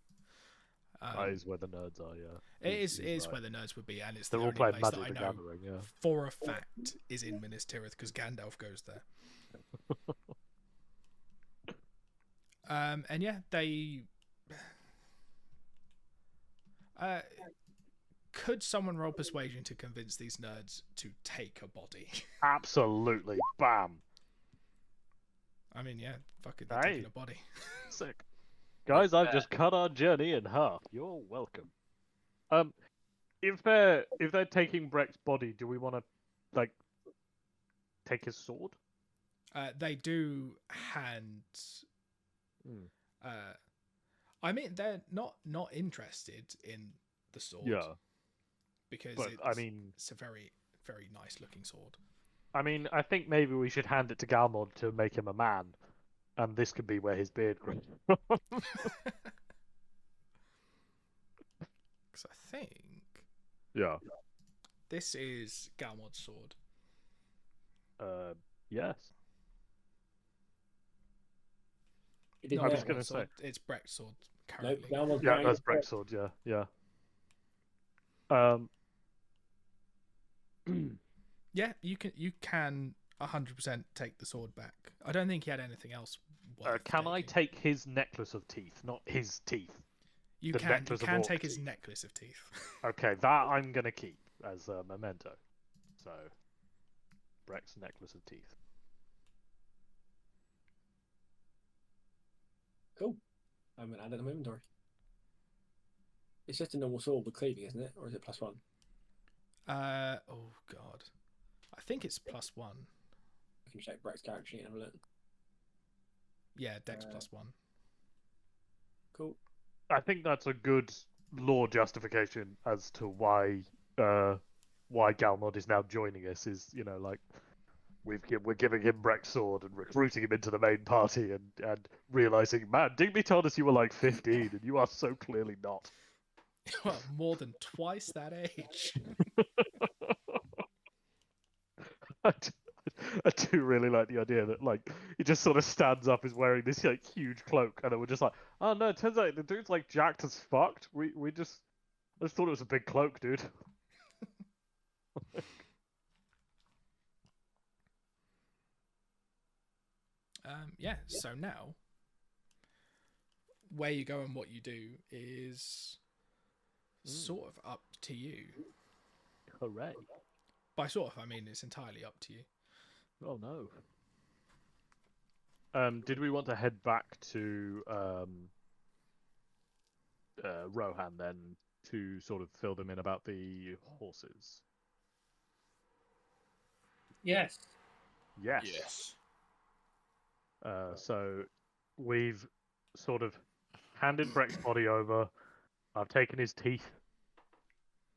That is where the nerds are, yeah. It is right. where the nerds would be, and it's They're the all only playing place that Magic I the know Gathering, yeah. for a fact is in Minas Tirith because Gandalf goes there. And yeah, they. Could someone roll persuasion to convince these nerds to take a body? Absolutely. Bam. I mean, yeah, fuck it, they're Hey. taking a body. Sick. Guys, I've just cut our journey in half. You're welcome. If they're taking Brecht's body, do we want to like take his sword? They do hand. I mean, they're not interested in the sword. Yeah. Because But I mean, it's a very very nice looking sword. I mean, I think maybe we should hand it to Galmod to make him a man, and this could be where his beard grows. Because I think Yeah. this is Galmod's sword. Yes. It is I was now. gonna Galmod's say. sword, it's Brecht's sword Nope, currently. Galmod's Yeah, wearing that's a- Brecht's sword. Yeah. Yeah, you can 100% take the sword back. I don't think he had anything else. Worth Can I taking. take his necklace of teeth, not his teeth? You the can necklace of orc take his teeth? necklace of teeth. Okay, that I'm gonna keep as a memento. So, Brecht's necklace of teeth. Cool. I'm gonna add it to my inventory. It's just a normal sword with cleaving, isn't it? Or is it +1? Oh god, I think it's +1. I can check Brecht's character sheet and have a look. Yeah, Dex +1. Cool. I think that's a good lore justification as to why Galmod is now joining us. Is like we're giving him Brecht's sword and recruiting him into the main party and realizing, man, Digby told us you were like 15 and you are so clearly not. Well, more than twice that age. I do really like the idea that he just sort of stands up, is wearing this huge cloak, and then we're just like, oh no, it turns out the dude's jacked as fucked. I just thought it was a big cloak, dude. Yeah. So now, where you go and what you do is sort of up to you. Hooray! By sort of, I mean it's entirely up to you. Oh no. Did we want to head back to Rohan then to sort of fill them in about the horses? Yes. Yes. So we've sort of handed Brecht's body over. I've taken his teeth,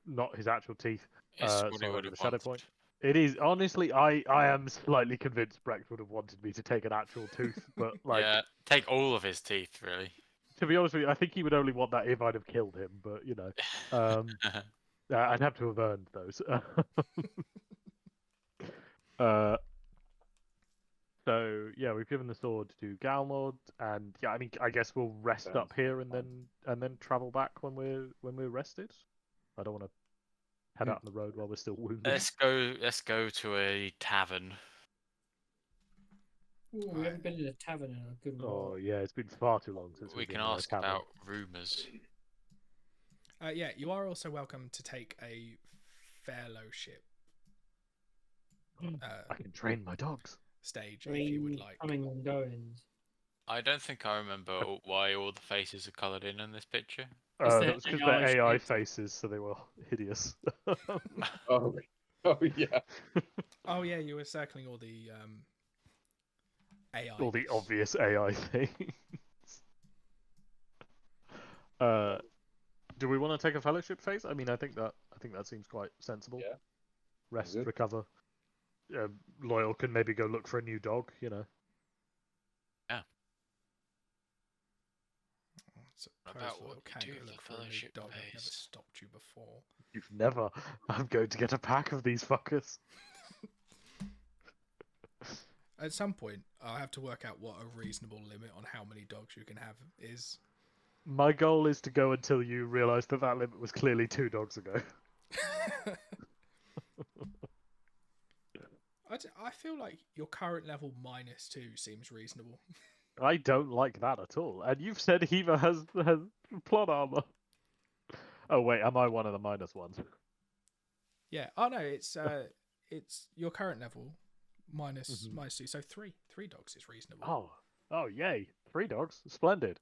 not his actual teeth. It's So what he over would the have shadow wanted. point. It is honestly, I am slightly convinced Brecht would have wanted me to take an actual tooth, but Yeah, take all of his teeth, really. to be honest with you, I think he would only want that if I'd have killed him. But I'd have to have earned those. So yeah, we've given the sword to Galmod, and yeah, I mean, I guess we'll rest up here and then travel back when we're rested. I don't want to head out on the road while we're still wounded. Let's go to a tavern. Ooh, we haven't been in a tavern in a good while. Oh yeah, it's been far too long since We we've can been in a ask tavern. about rumours. Yeah, you are also welcome to take a fellowship I can train my dogs. stage if you would like. Coming and goings. I don't think I remember why all the faces are coloured in this picture. It's That was because their they're AI shapes. faces, so they were hideous. Oh yeah. Oh yeah, you were circling all the AI. All the obvious AI things. Do we want to take a fellowship phase? I mean, I think that seems quite sensible. Yeah. Rest, Good. recover. Loyal can maybe go look for a new dog. I About suppose what Loyal we can do go for look for a new fellowship dog. I've never phase. stopped you before. You've never. I'm going to get a pack of these fuckers. At some point, I'll have to work out what a reasonable limit on how many dogs you can have is. My goal is to go until you realise that limit was clearly 2 dogs ago. I feel like your current level -2 seems reasonable. I don't like that at all. And you've said Heva has plot armor. Oh wait, am I one of the -1s? Yeah. Oh no, it's your current level -2, so three dogs is reasonable. Oh, yay! 3 dogs, splendid.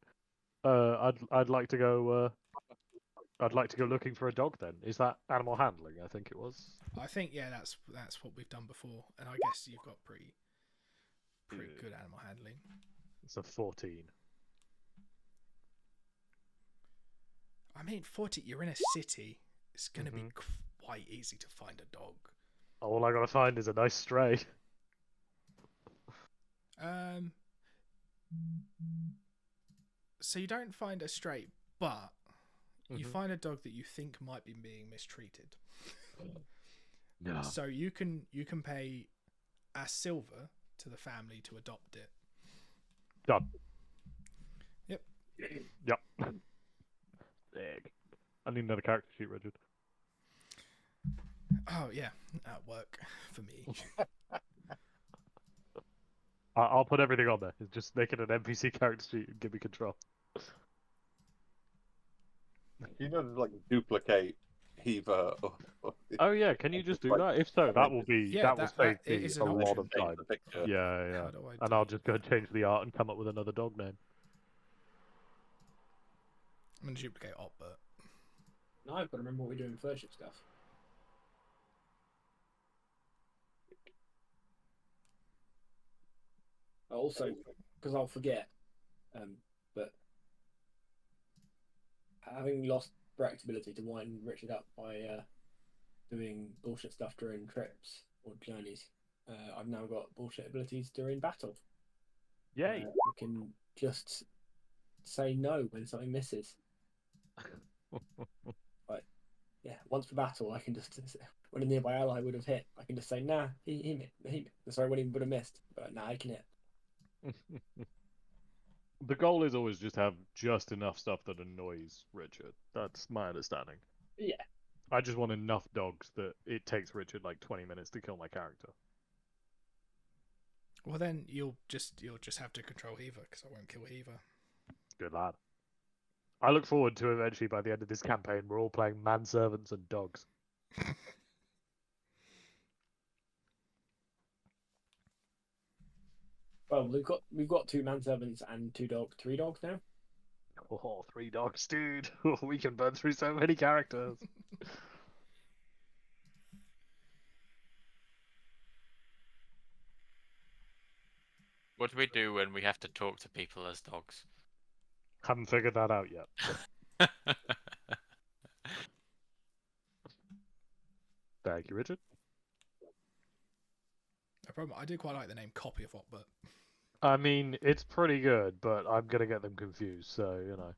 I'd like to go. I'd like to go looking for a dog. Then is that animal handling? I think it was. I think that's what we've done before, and I guess you've got pretty good animal handling. It's a 14. I mean, 40. You're in a city. It's going to be quite easy to find a dog. All I gotta find is a nice stray. So you don't find a stray, but you Mhm. find a dog that you think might be being mistreated. No. So you can pay a silver to the family to adopt it. Done. Yep. Yep. Big. I need another character sheet, Richard. Oh yeah, at work for me. I'll put everything on there. Just make it an NPC character sheet and give me control. You know, like duplicate Heaver. Oh yeah, can you just do that? If so, that will be Yeah, that will that save it me is a an lot option. of time. The picture. Yeah. How do I And I'll delete just go and change the art and come up with another dog name. I'm gonna duplicate op, but Now I've got to remember what we're doing with Fellowship stuff. Also, because I'll forget, but having lost Breck's ability to wind Richard up by doing bullshit stuff during trips or journeys, I've now got bullshit abilities during battle. Yay! I can just say no when something misses. Yeah, once per battle, I can just when a nearby ally would have hit, I can just say nah, he sorry, when he would have missed, but nah, I can hit. The goal is always just have just enough stuff that annoys Richard. That's my understanding. Yeah. I just want enough dogs that it takes Richard like 20 minutes to kill my character. well then you'll just have to control Heaver because I won't kill Heaver. Good lad. I look forward to eventually by the end of this campaign we're all playing manservants and dogs. Well, we've got 2 manservants and 3 dogs now. Oh, 3 dogs, dude. We can burn through so many characters. What do we do when we have to talk to people as dogs? Haven't figured that out yet. Thank you, Richard. No problem. I do quite like the name Copy of Op, but I mean, it's pretty good, but I'm gonna get them confused, so, you know.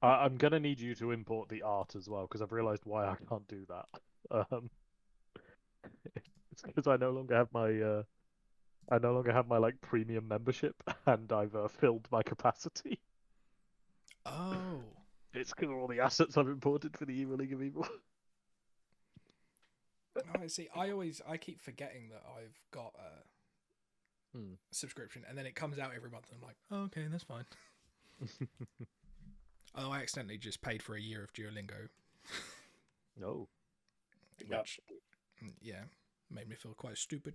I'm gonna need you to import the art as well, because I've realized why I can't do that. It's because I no longer have my like premium membership, and I've filled my capacity. oh, It's because of all the assets I've imported for the Evil League of Evil. I see. I keep forgetting that I've got a subscription, and then it comes out every month, and I'm like, oh, okay, that's fine. Oh, I accidentally just paid for a year of Duolingo. No. Which, yeah, made me feel quite stupid.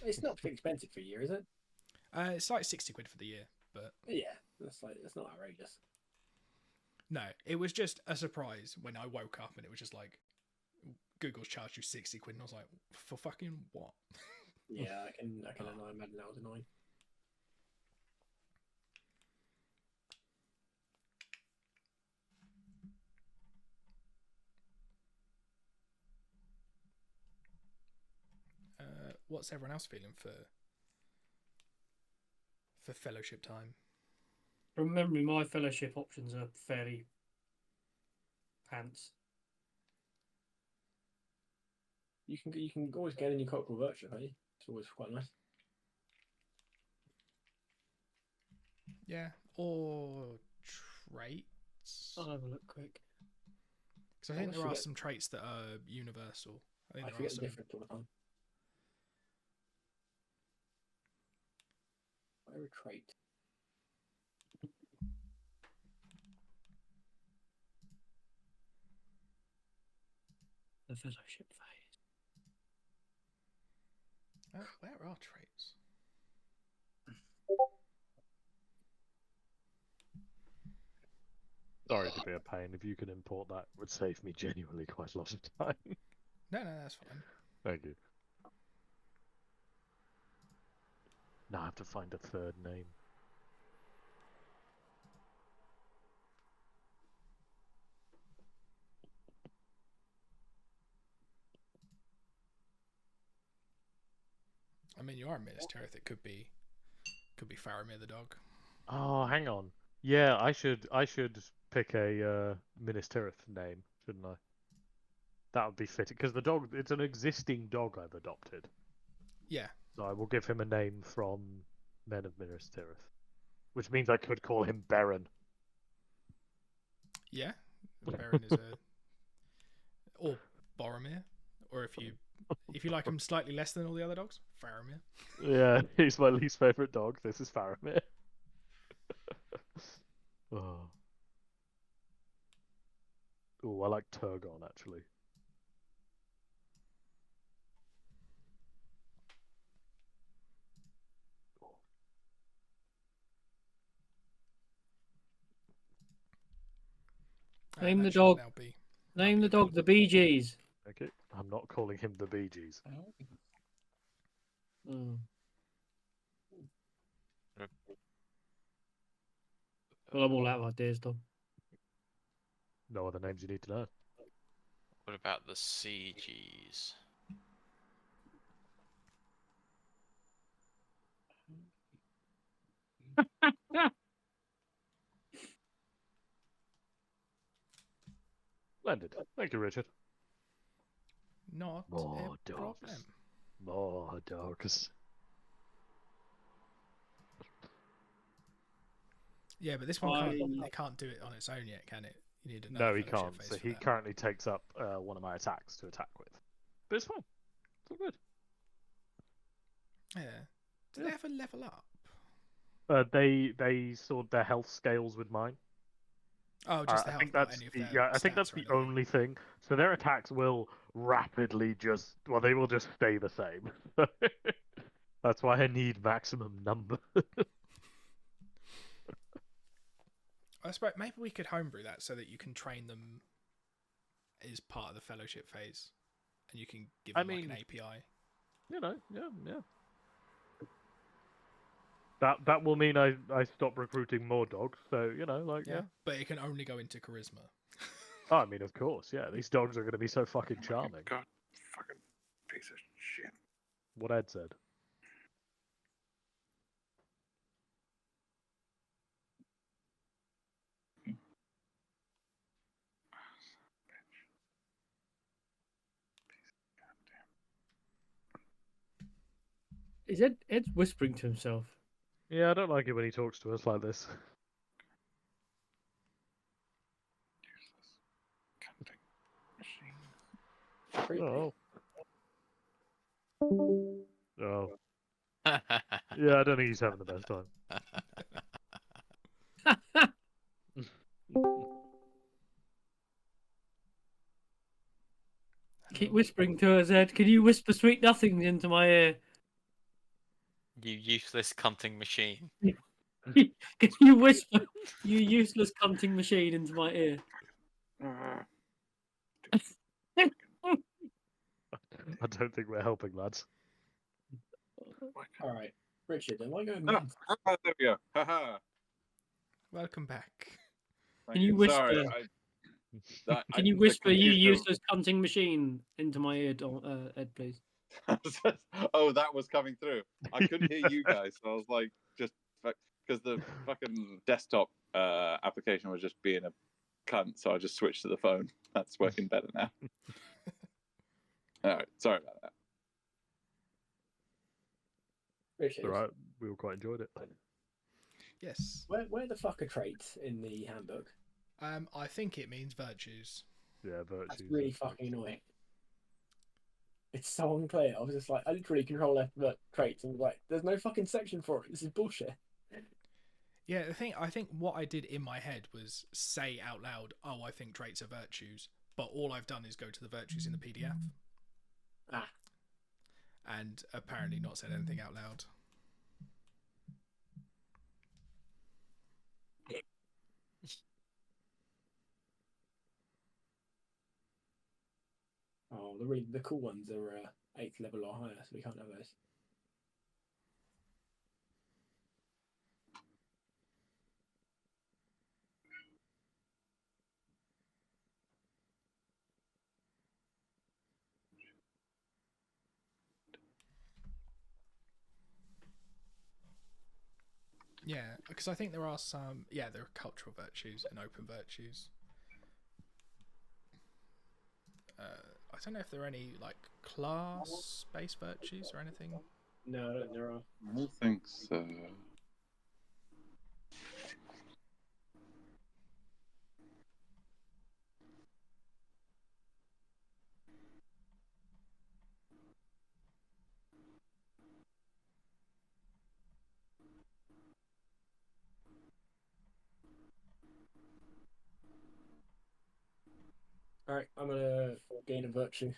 It's not too expensive for a year, is it? It's like 60 quid for the year, but Yeah, that's not outrageous. no, it was just a surprise when I woke up and it was just like, Google's charged you 60 quid, and I was like, for fucking what? Yeah, I can imagine that was annoying. What's everyone else feeling for fellowship time? From memory, my fellowship options are fairly pants. You can always get a new Cockerel Virtue, hey? It's always quite nice. Yeah, or traits. I'll have a look quick. Because I think there are some traits that are universal. I think I there are forget the some. difference all the time. Whatever trait. The fellowship phase. Where are traits? Sorry to be a pain. If you can import that, it would save me genuinely quite a lot of time. No, that's fine. Thank you. Now I have to find a third name. you are in Minas Tirith, it could be Faramir the dog. Oh, hang on. Yeah, I should pick a Minas Tirith name, shouldn't I? That would be fitting because the dog, it's an existing dog I've adopted. Yeah. So I will give him a name from Men of Minas Tirith, which means I could call him Baron. Yeah. Baron is a or Boromir, or if you like him slightly less than all the other dogs, Faramir. Yeah, he's my least favorite dog. This is Faramir. Oh. Oh, I like Turgon actually. Name That the should dog. now be- Name the dog the available. Bee Gees. Okay, I'm not calling him the Bee Gees. Mm. Well, I'm all out of ideas, Tom. No other names you need to know. What about the CGs? Splendid. Thank you, Richard. Not More a problem. dogs. More dogs. Yeah, but this one I- can't do it on its own yet, can it? You need No, another he fellowship can't. phase So for he that. currently takes up one of my attacks to attack with. But it's fine. It's all good. Yeah. Do they ever level up? They sort their health scales with mine. Oh, just the I health, think not that's any of the, their yeah. I think stats that's or the anything. only thing. So their attacks will rapidly they will just stay the same. That's why I need maximum number. I suppose maybe we could homebrew that so that you can train them as part of the fellowship phase, and you can give them like an API. You know, yeah. That will mean I stop recruiting more dogs. So you know, like yeah. But it can only go into charisma. Oh, I mean, of course, yeah. These dogs are going to be so fucking charming. God, fucking piece of shit. What Ed said. Is Ed's whispering to himself? Yeah, I don't like it when he talks to us like this. Creepy. Oh. Oh. Yeah, I don't think he's having the best time. Keep whispering to us, Ed. Can you whisper sweet nothings into my ear? You useless cunting machine. Can you whisper, you useless cunting machine, into my ear? I don't think we're helping, lads. All right, Richard, am I going Oh, mad? there we go. Haha. Welcome back. Thank Can you whisper? Sorry, Can you whisper, you useless cunting machine, into my ear, Ed, please? Oh, that was coming through. I couldn't hear you guys, so I was like, just because the fucking desktop application was just being a cunt, so I just switched to the phone. That's working better now. All right, sorry about that. Richard, All right, we all quite enjoyed it. Yes. where the fuck are traits in the handbook? I think it means virtues. Yeah, virtues. That's really fucking annoying. It's so unclear. I was just like, I literally control F traits and was like, there's no fucking section for it. This is bullshit. Yeah, I think what I did in my head was say out loud, "Oh, I think traits are virtues," but all I've done is go to the virtues in the PDF. Ah. And apparently not said anything out loud. Oh, the cool ones are 8th level or higher, so we can't have those. Yeah, because I think there are some. Yeah, there are cultural virtues and open virtues. I don't know if there are any like class-based virtues or anything. No, I don't think there are. I don't think so. All right, I'm gonna gain a virtue,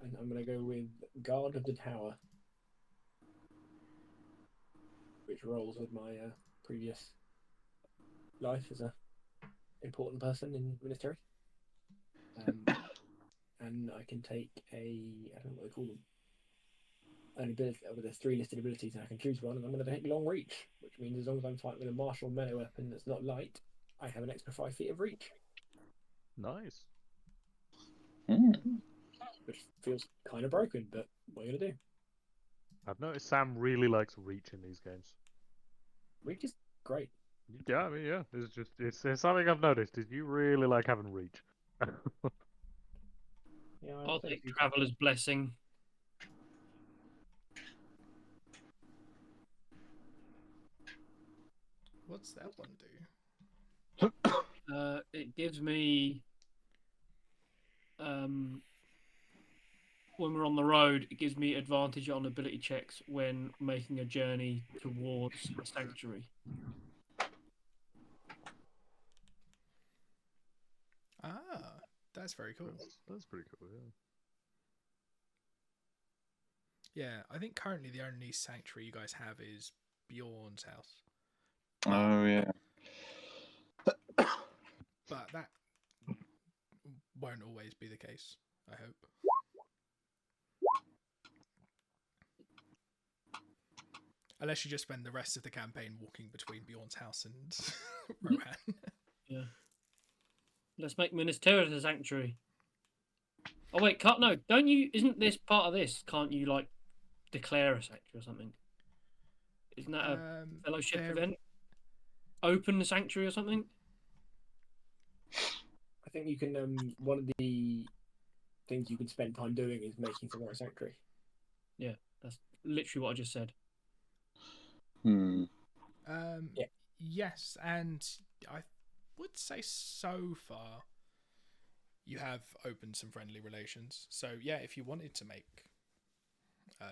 and I'm gonna go with Guard of the Tower, which rolls with my previous life as a important person in Minas Tirith. And I can take I don't know what they call them. An ability, there's 3 listed abilities, and I can choose one. And I'm going to take Long Reach, which means as long as I'm fighting with a martial melee weapon that's not light, I have an extra 5 feet of reach. Nice. Which feels kind of broken, but what are you going to do? I've noticed Sam really likes reach in these games. Reach is great. Yeah, I mean, yeah, it's something I've noticed. Is you really like having reach. Yeah, I'll take Traveler's Blessing. What's that one do? It gives me, when we're on the road, it gives me advantage on ability checks when making a journey towards a sanctuary. Ah, that's very cool. That's pretty cool, yeah. Yeah, I think currently the only sanctuary you guys have is Bjorn's house. Oh yeah. But that won't always be the case, I hope. Unless you just spend the rest of the campaign walking between Bjorn's house and Rohan. Yeah. Let's make Minas Tirith a sanctuary. Oh wait, don't you? Isn't this part of this? Can't you like declare a sanctuary or something? Isn't that a fellowship event? Open the sanctuary or something? I think you can. One of the things you can spend time doing is making somewhere a sanctuary. Yeah, that's literally what I just said. Yeah. Yes, and I would say so far you have opened some friendly relations. So yeah, if you wanted to make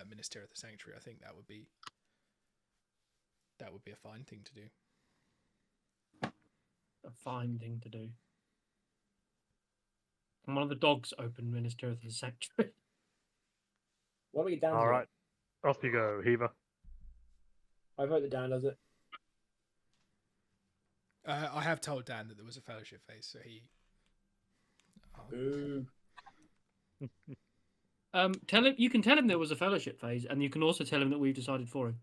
Minas Tirith a sanctuary, I think that would be a fine thing to do. A fine thing to do. And one of the dogs opened Minas Tirith as a sanctuary. What do we get down to? All right, off you go, Heaver. I vote that Dan does it. I have told Dan that there was a fellowship phase, so he. Boo. Tell him. You can tell him there was a fellowship phase, and you can also tell him that we've decided for him.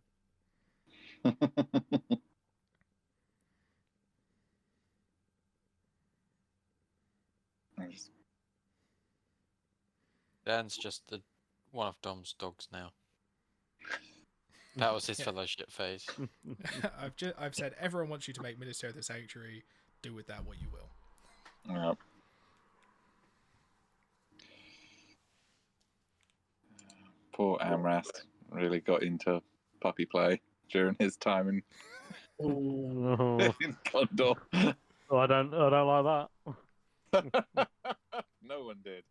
Dan's just one of Dom's dogs now. That was his fellowship phase. I've said everyone wants you to make Minas Tirith a sanctuary. Do with that what you will. Yep. Poor Amras really got into puppy play during his time in, Oh, in Gondor. oh, I don't like that. No one did.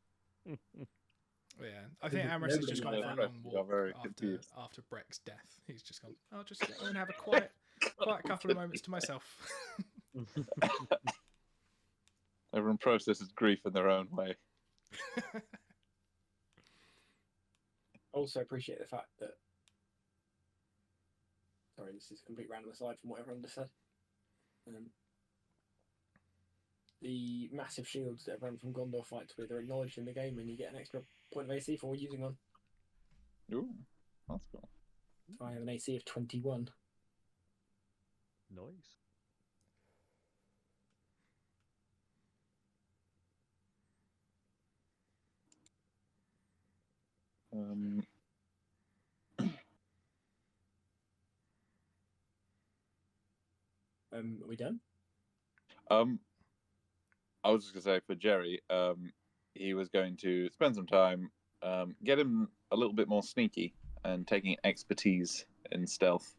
Yeah, I think Amras has just gone for a long walk very after confused. Breck's death. He's just gone, I'll just go and have a quiet couple of moments to myself. Everyone processes grief in their own way. Also appreciate the fact that. Sorry, this is a complete random aside from what everyone just said. The massive shields that everyone from Gondor fights with are acknowledged in the game, and you get an extra point of AC for using one. Ooh, that's cool. So I have an AC of 21. Nice. Are we done? I was just gonna say for Jerry, he was going to spend some time, get him a little bit more sneaky and taking expertise in stealth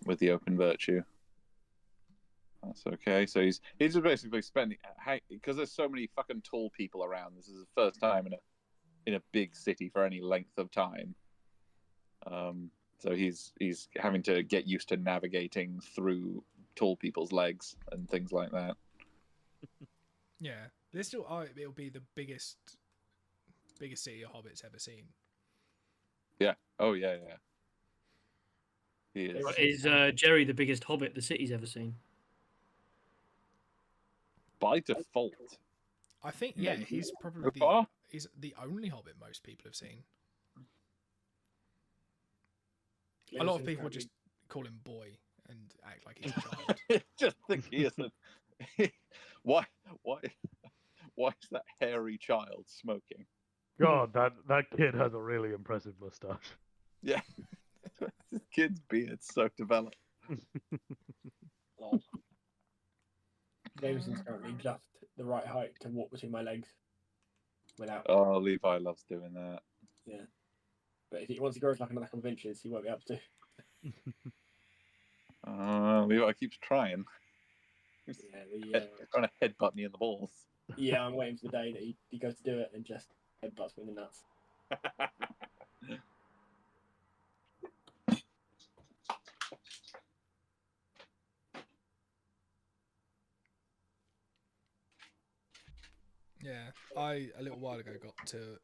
with the open virtue. That's okay. So he's just basically spending, because there's so many fucking tall people around. This is the first time in a big city for any length of time. So he's having to get used to navigating through tall people's legs and things like that. Yeah, this still it'll be the biggest city a Hobbit's ever seen. Yeah. Oh yeah. He is. Is Jerry the biggest hobbit the city's ever seen? By default. I think he's probably he's the only Hobbit most people have seen. A lot of people just call him boy and act like he's a child. Just think he isn't. Why is that hairy child smoking? God, that kid has a really impressive mustache. Yeah. This kid's beard's so developed. Jameson's currently just the right height to walk between my legs without. Oh, Levi loves doing that. Yeah. But once he grows like another couple of inches, he won't be able to. Levi keeps trying. Yeah, Trying to headbutt me in the balls. Yeah, I'm waiting for the day that he goes to do it and just headbutts me in the nuts. Yeah, I a little while ago got to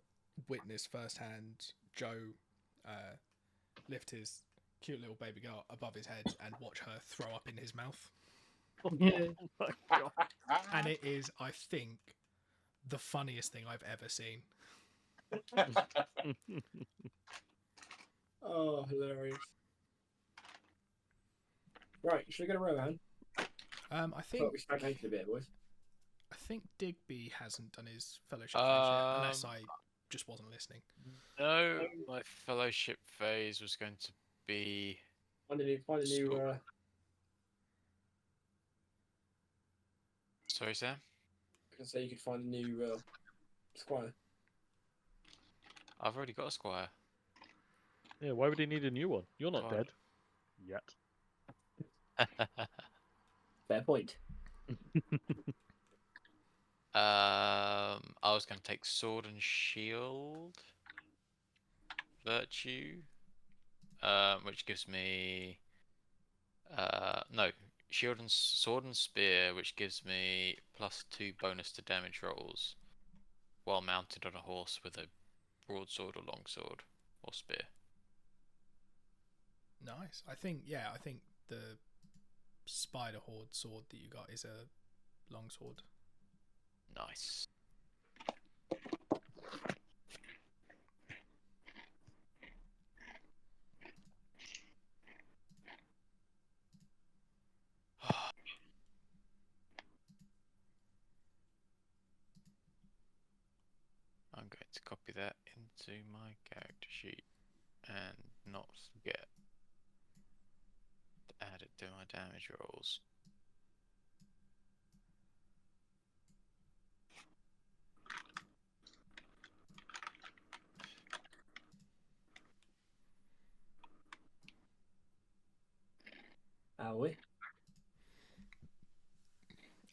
witness firsthand Joe lift his cute little baby girl above his head and watch her throw up in his mouth. Yeah. Oh my God. And it is, I think, the funniest thing I've ever seen. Oh, hilarious. Right, should we get a row hand? I think We stagnated a bit, boys. I think Digby hasn't done his fellowship phase yet, unless I just wasn't listening. No, my fellowship phase was going to be. Find a new. Sorry, Sam. I can say you could find a new squire. I've already got a squire. Yeah, why would he need a new one? You're not dead. Yet. Fair point. I was going to take sword and shield virtue, which gives me no shield and sword and spear, which gives me +2 bonus to damage rolls while mounted on a horse with a broadsword or longsword or spear. Nice. I think the spider horde sword that you got is a longsword. Nice. I'm going to copy that into my character sheet and not forget to add it to my damage rolls. Are we?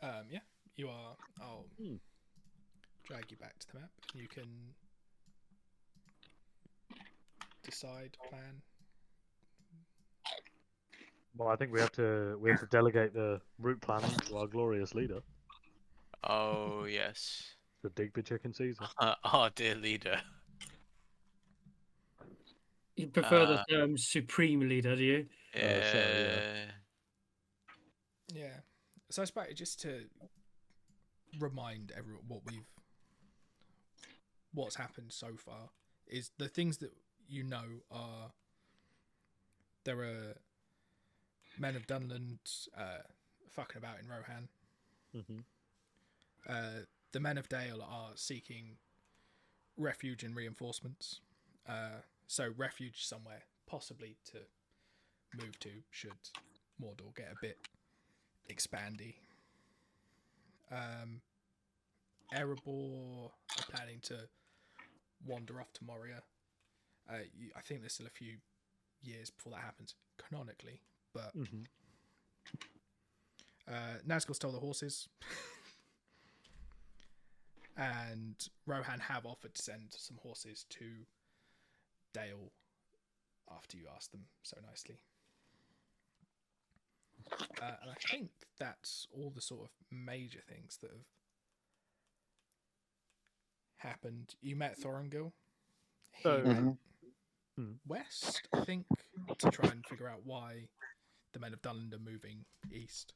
Yeah, you are. I'll drag you back to the map. You can decide, plan. Well, I think we have to delegate the route planning to our glorious leader, Oh yes, the Digby Chicken Caesar. our dear leader. You prefer the term supreme leader, do you? Yeah. Yeah. So I suppose just to remind everyone what's happened so far is the things that you know are there are men of Dunland fucking about in Rohan. Mm-hmm. The men of Dale are seeking refuge and reinforcements. So refuge somewhere, possibly to move to should Mordor get a bit expandy. Erebor are planning to wander off to Moria. I think there's still a few years before that happens canonically, but Nazgul stole the horses. And Rohan have offered to send some horses to Dale after you asked them so nicely. And I think that's all the sort of major things that have happened. You met Thorongil. He So- went west, I think, to try and figure out why the men of Dunland are moving east.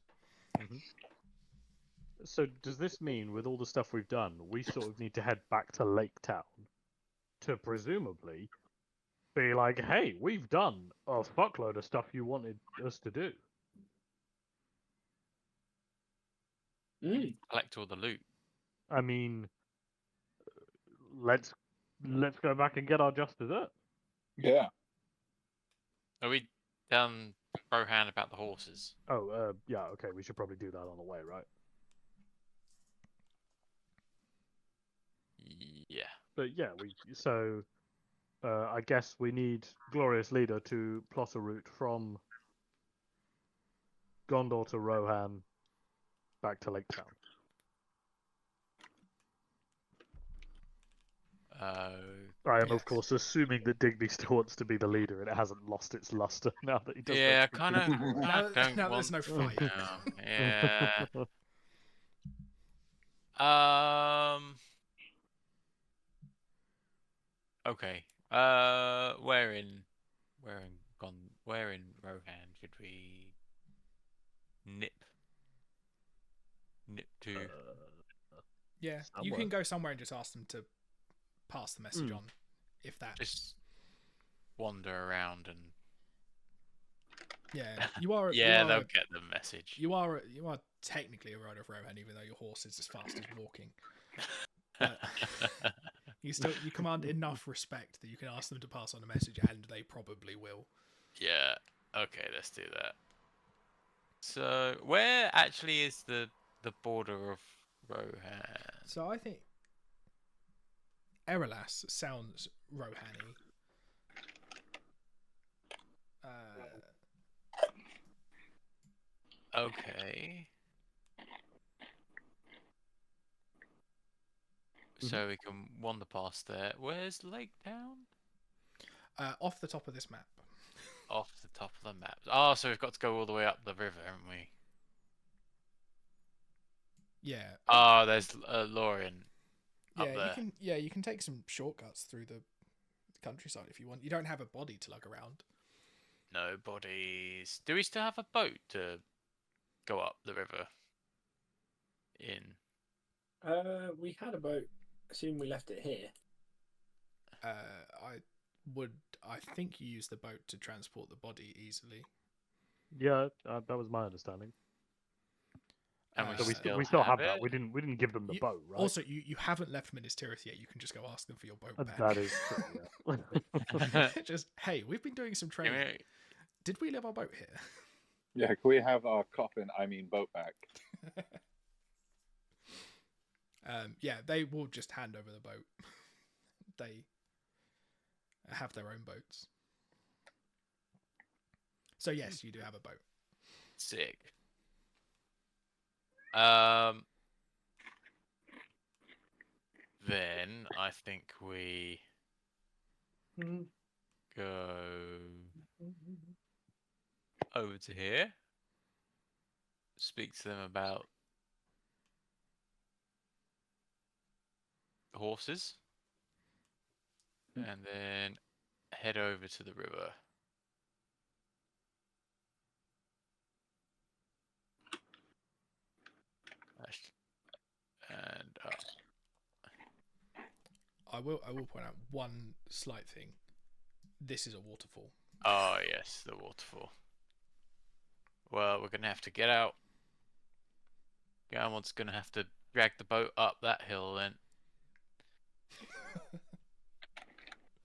So does this mean, with all the stuff we've done, we sort of need to head back to Lake Town to presumably be like, hey, we've done a fuckload of stuff you wanted us to do? Collect all the loot. I mean, let's go back and get our just dessert. Yeah. Are we done Rohan about the horses? Oh, yeah, okay, we should probably do that on the way, right? Yeah. But yeah, I guess we need Glorious Leader to plot a route from Gondor to Rohan back to Lake Town. I am, of Yes. course, assuming that Digby still wants to be the leader and it hasn't lost its luster now that he doesn't. Yeah, kind of. Now, don't now want there's no fight. now. Yeah. Okay. Where in Rohan should we nip to? Yeah, you Somewhere. can go somewhere and just ask them to pass the message on, if that. Just wander around and. Yeah, you are. Yeah, you they'll are, get the message. You are technically a rider of Rohan, even though your horse is as fast as walking. But you command enough respect that you can ask them to pass on a message, and they probably will. Yeah. Okay, let's do that. So, where actually is the border of Rohan? So I think Erelas sounds Rohani. Okay. So we can wander past there. Where's Lake Town? Off the top of this map. Off the top of the map. Oh, so we've got to go all the way up the river, haven't we? Yeah. Oh, there's Lorien up Yeah, there. you can take some shortcuts through the countryside if you want. You don't have a body to lug around. No bodies. Do we still have a boat to go up the river in? We had a boat. Assume we left it here. I think you use the boat to transport the body easily. Yeah, that was my understanding. And So we we still have it? that. We didn't give them the boat, right? Also, you haven't left Minas Tirith yet. You can just go ask them for your boat back. That is true. Yeah. Just, hey, we've been doing some training. Did we leave our boat here? Yeah, can we have our coffin, boat back? Yeah, they will just hand over the boat. They have their own boats. So yes, you do have a boat. Sick. Then I think we go over to here. Speak to them about horses. And then head over to the river. And I will point out one slight thing. This is a waterfall. oh yes, the waterfall. Well, we're gonna have to get out. Garmod's gonna have to drag the boat up that hill then.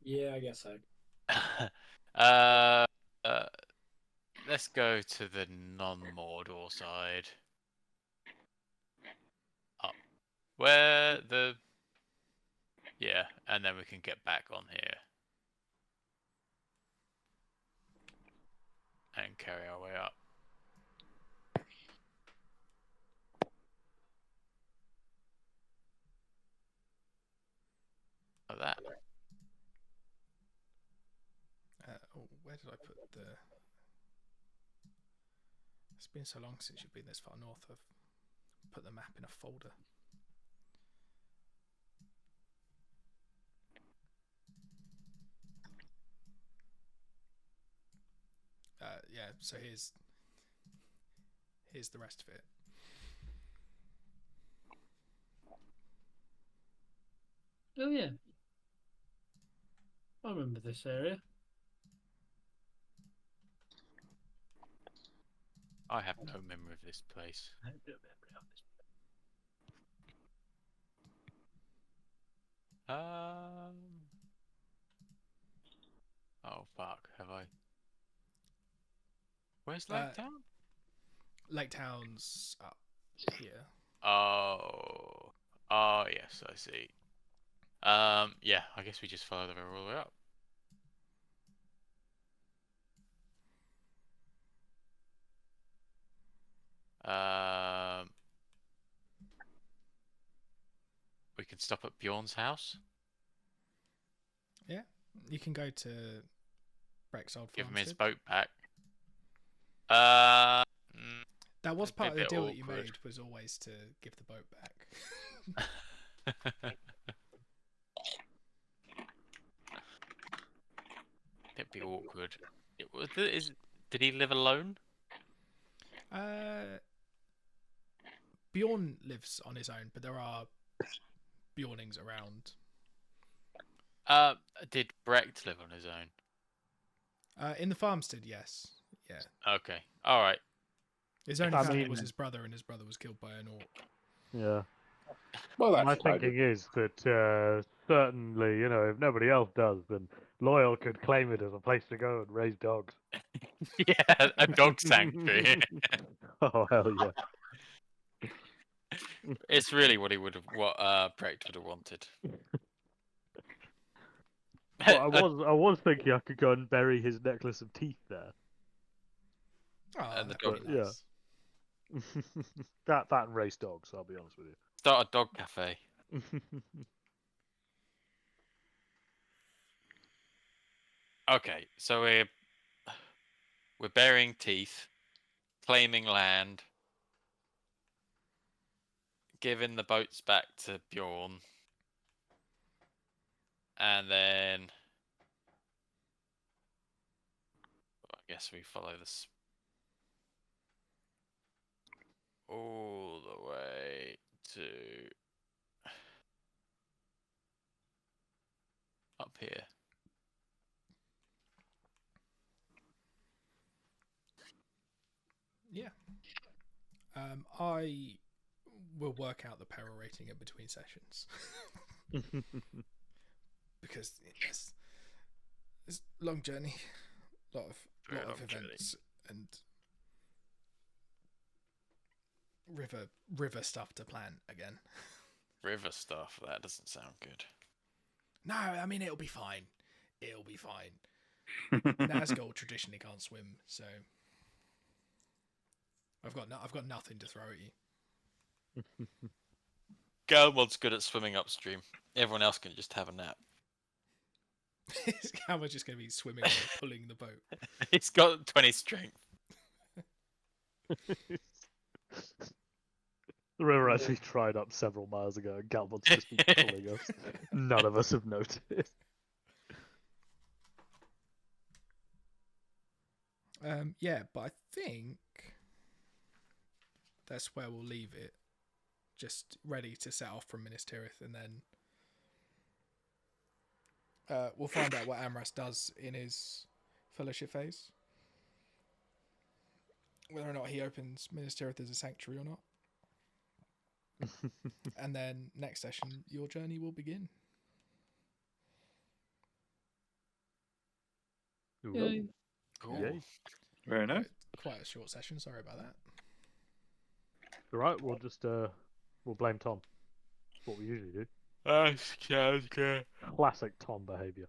Yeah, I guess so. let's go to the non-Mordor side. Up. Where the... Yeah, and then we can get back on here. And carry our way up. Like that. Where did I put the... It's been so long since you've been this far north. I've put the map in a folder. Yeah, so here's the rest of it. Oh yeah, I remember this area. I have no memory of this place. I have no memory of this. Oh fuck, have I? Where's Lake Town? Lake Town's up here. Oh. Oh yes, I see. Yeah, I guess we just follow the river all the way up. We can stop at Bjorn's house. Yeah, you can go to Breck's old Give him his farmstead. boat back. That was It'd be part of a the bit deal that you awkward. made, was always to give the boat back. It'd be awkward. Did he live alone? Bjorn lives on his own, but there are Bjornings around. Did Brecht live on his own? In the farmstead, yes. Yeah. Okay. All right. His only I family mean- was his brother, and his brother was killed by an orc. Yeah. Well, My that's kind of- thinking is that certainly, you know, if nobody else does, then Loyal could claim it as a place to go and raise dogs. Yeah, a dog sanctuary. Oh hell yeah! It's really what Brecht would have wanted. Well, I was thinking I could go and bury his necklace of teeth there. Oh, And the that'd be dog- nice. that and race dogs. I'll be honest with Start a dog cafe. you. Okay, so we're burying teeth, claiming land, giving the boats back to Bjorn, and then I guess we follow this all the way to up here. Yeah. I will work out the peril rating in between sessions. Because it's a long journey, lot of Very long journey. events and river stuff to plan again. River stuff. That doesn't sound good. No, I mean it'll be fine. It'll be fine. Nazgul traditionally can't swim, so I've got nothing to throw at you. Galmod's good at swimming upstream. Everyone else can just have a nap. How much is going to be swimming and pulling the boat? He's got 20 strength. The river actually dried up several miles ago, and Galbot's just been pulling us. None of us have noticed. Yeah, but I think that's where we'll leave it. Just ready to set off from Minas Tirith, and then we'll find out what Amras does in his fellowship phase. Whether or not he opens Minas Tirith as a sanctuary or not. And then next session, your journey will begin. Yay. Cool. Yay. Very nice. Quite a short session. Sorry about that. All right, we'll just we'll blame Tom. That's what we usually do. That's good. Classic Tom behaviour.